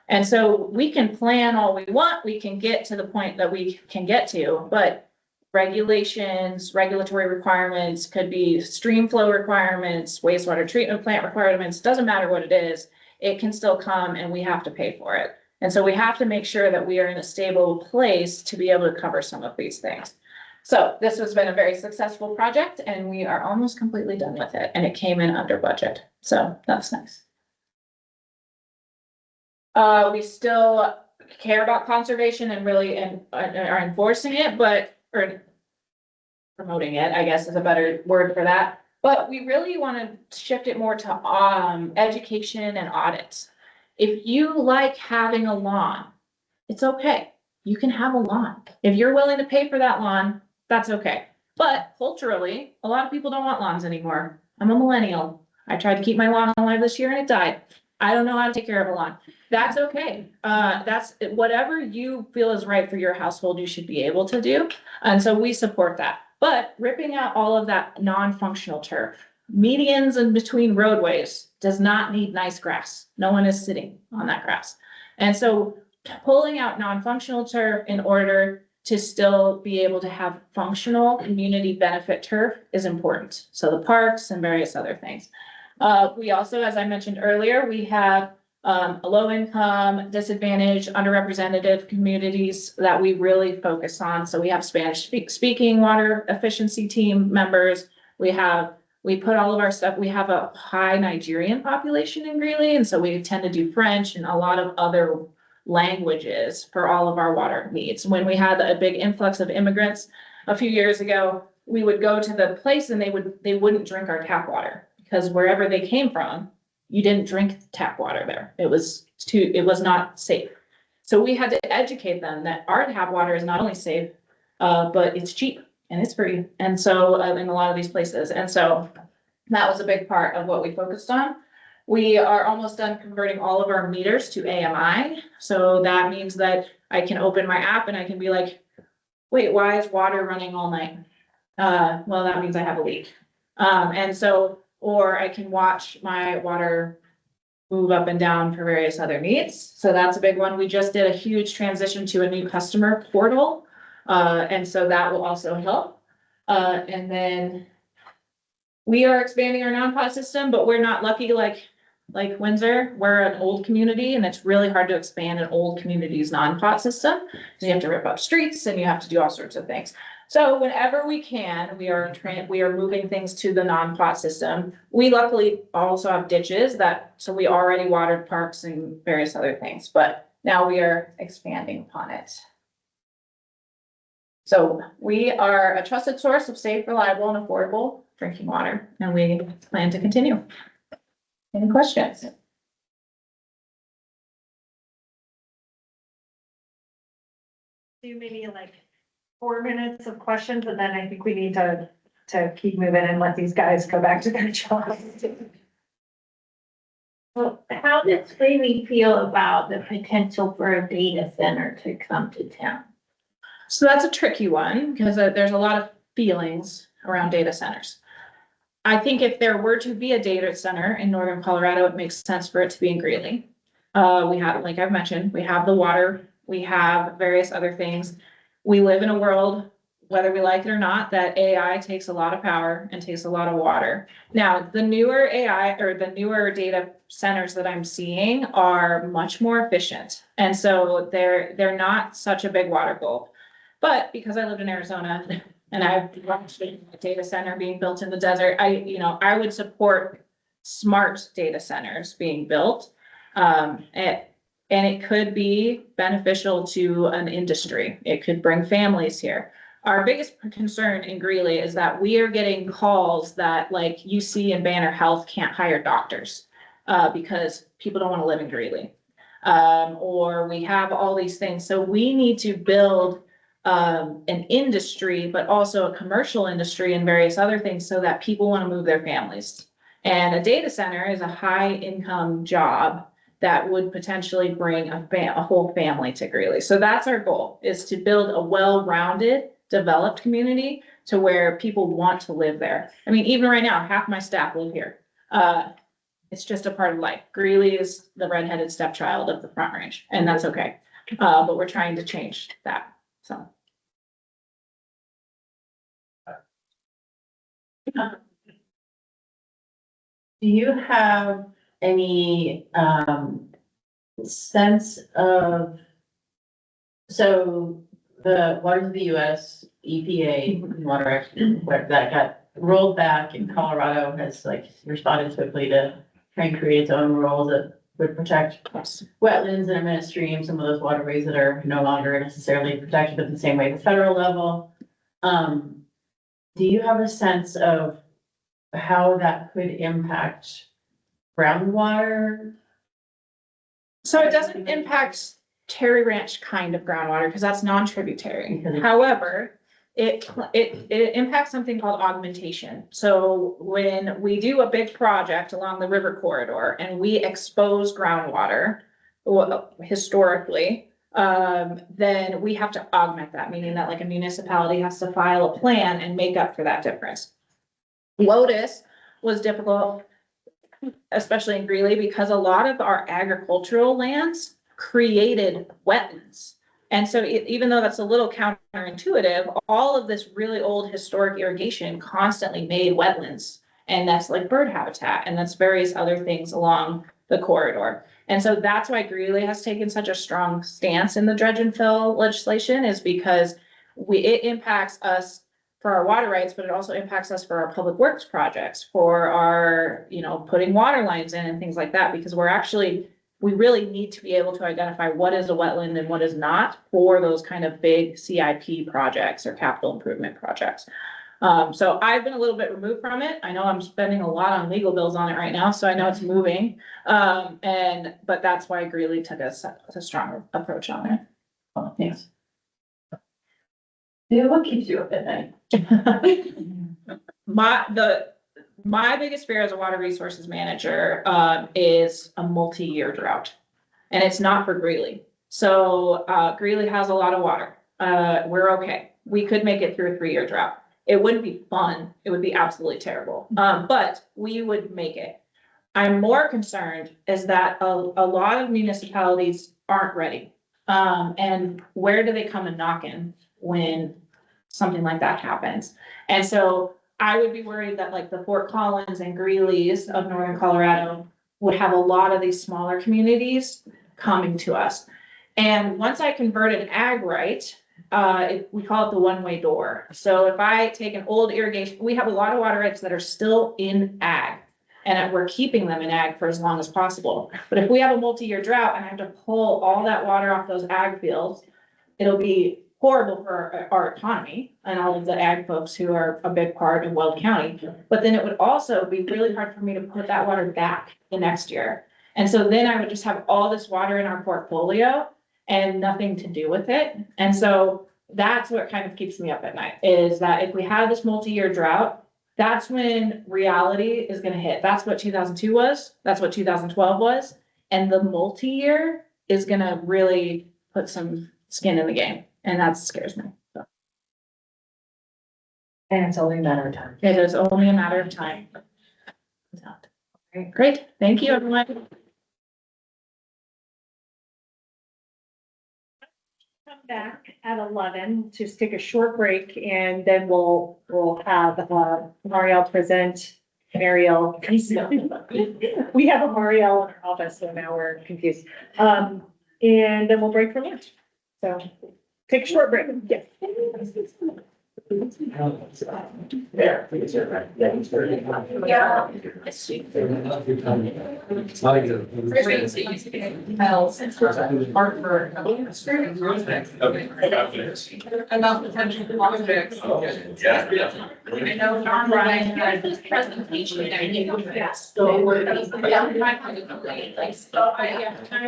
And so we can plan all we want. We can get to the point that we can get to, but regulations, regulatory requirements, could be stream flow requirements, wastewater treatment plant requirements, doesn't matter what it is, it can still come and we have to pay for it. And so we have to make sure that we are in a stable place to be able to cover some of these things. So this has been a very successful project and we are almost completely done with it, and it came in under budget. So that's nice. We still care about conservation and really are enforcing it, or promoting it, I guess is a better word for that. But we really want to shift it more to education and audits. If you like having a lawn, it's okay. You can have a lawn. If you're willing to pay for that lawn, that's okay. But culturally, a lot of people don't want lawns anymore. I'm a millennial. I tried to keep my lawn alive this year and it died. I don't know how to take care of a lawn. That's okay. That's whatever you feel is right for your household, you should be able to do. And so we support that. But ripping out all of that non-functional turf, medians in between roadways does not need nice grass. No one is sitting on that grass. And so pulling out non-functional turf in order to still be able to have functional community benefit turf is important. So the parks and various other things. We also, as I mentioned earlier, we have a low income, disadvantaged, underrepresented communities that we really focus on. So we have Spanish speaking water efficiency team members. We put all of our stuff, we have a high Nigerian population in Greeley, and so we tend to do French and a lot of other languages for all of our water needs. When we had a big influx of immigrants a few years ago, we would go to the place and they wouldn't drink our tap water because wherever they came from, you didn't drink tap water there. It was not safe. So we had to educate them that our tap water is not only safe, but it's cheap and it's free. And so in a lot of these places. And so that was a big part of what we focused on. We are almost done converting all of our meters to AMI. So that means that I can open my app and I can be like, wait, why is water running all night? Well, that means I have a leak. Or I can watch my water move up and down for various other needs. So that's a big one. We just did a huge transition to a new customer portal. And so that will also help. And then we are expanding our non-pot system, but we're not lucky like Windsor. We're an old community and it's really hard to expand an old community's non-pot system. So you have to rip up streets and you have to do all sorts of things. So whenever we can, we are moving things to the non-pot system. We luckily also have ditches so we already watered parks and various other things, but now we are expanding upon it. So we are a trusted source of safe, reliable, and affordable drinking water, and we plan to continue. Any questions? Do maybe like 4 minutes of questions, and then I think we need to keep moving and let these guys go back to their jobs. Well, how does Freely feel about the potential for a data center to come to town? So that's a tricky one because there's a lot of feelings around data centers. I think if there were to be a data center in northern Colorado, it makes sense for it to be in Greeley. We have, like I've mentioned, we have the water, we have various other things. We live in a world, whether we like it or not, that AI takes a lot of power and takes a lot of water. Now, the newer AI or the newer data centers that I'm seeing are much more efficient. And so they're not such a big water gulp. But because I lived in Arizona and I've watched a data center being built in the desert, I would support smart data centers being built. And it could be beneficial to an industry. It could bring families here. Our biggest concern in Greeley is that we are getting calls that like UC and Banner Health can't hire doctors because people don't want to live in Greeley. Or we have all these things. So we need to build an industry, but also a commercial industry and various other things so that people want to move their families. And a data center is a high income job that would potentially bring a whole family to Greeley. So that's our goal, is to build a well-rounded, developed community to where people want to live there. I mean, even right now, half my staff live here. It's just a part of life. Greeley is the redheaded stepchild of the Front Range, and that's okay. But we're trying to change that, so. Do you have any sense of, so the Waters of the US EPA Water Act that got rolled back in Colorado has like responded swiftly to try and create its own rules that would protect wetlands and imminent streams, some of those waterways that are no longer necessarily protected at the same way at the federal level. Do you have a sense of how that could impact groundwater? So it doesn't impact Terry Ranch kind of groundwater because that's non-tributary. However, it impacts something called augmentation. So when we do a big project along the river corridor and we expose groundwater historically, then we have to augment that, meaning that like a municipality has to file a plan and make up for that difference. Lotus was difficult, especially in Greeley, because a lot of our agricultural lands created wetlands. And so even though that's a little counterintuitive, all of this really old historic irrigation constantly made wetlands. And that's like bird habitat, and that's various other things along the corridor. And so that's why Greeley has taken such a strong stance in the dredge and fill legislation, is because it impacts us for our water rights, but it also impacts us for our public works projects, for our, putting water lines in and things like that, because we really need to be able to identify what is a wetland and what is not for those kind of big CIP projects or capital improvement projects. So I've been a little bit removed from it. I know I'm spending a lot on legal bills on it right now, so I know it's moving. But that's why Greeley took a strong approach on it. Thanks. Yeah, what keeps you up at night? My biggest fear as a water resources manager, is a multi-year drought. And it's not for Greeley. So, Greeley has a lot of water. We're okay. We could make it through a 3-year drought. It wouldn't be fun. It would be absolutely terrible. But we would make it. I'm more concerned is that a lot of municipalities aren't ready. And where do they come and knock in when something like that happens? And so I would be worried that like the Fort Collins and Greeley's of Northern Colorado would have a lot of these smaller communities coming to us. And once I converted ag right, we call it the one-way door. So if I take an old irrigation, we have a lot of water rights that are still in ag, and we're keeping them in ag for as long as possible. But if we have a multi-year drought and I have to pull all that water off those ag fields, it'll be horrible for our economy and all of the ag folks who are a big part of Weld County. But then it would also be really hard for me to put that water back the next year. And so then I would just have all this water in our portfolio and nothing to do with it. And so that's what kind of keeps me up at night, is that if we have this multi-year drought, that's when reality is going to hit. That's what 2002 was. That's what 2012 was. And the multi-year is going to really put some skin in the game. And that scares me. So. And it's only a matter of time. It is only a matter of time. Great. Thank you, everyone. Come back at 11, just take a short break, and then we'll have Marielle present. Marielle. We have a Marielle in our office, so now we're confused. And then we'll break for lunch. So take a short break. Yes. Yeah. About potential projects. I know John Ryan had this presentation. Yes. So, yeah,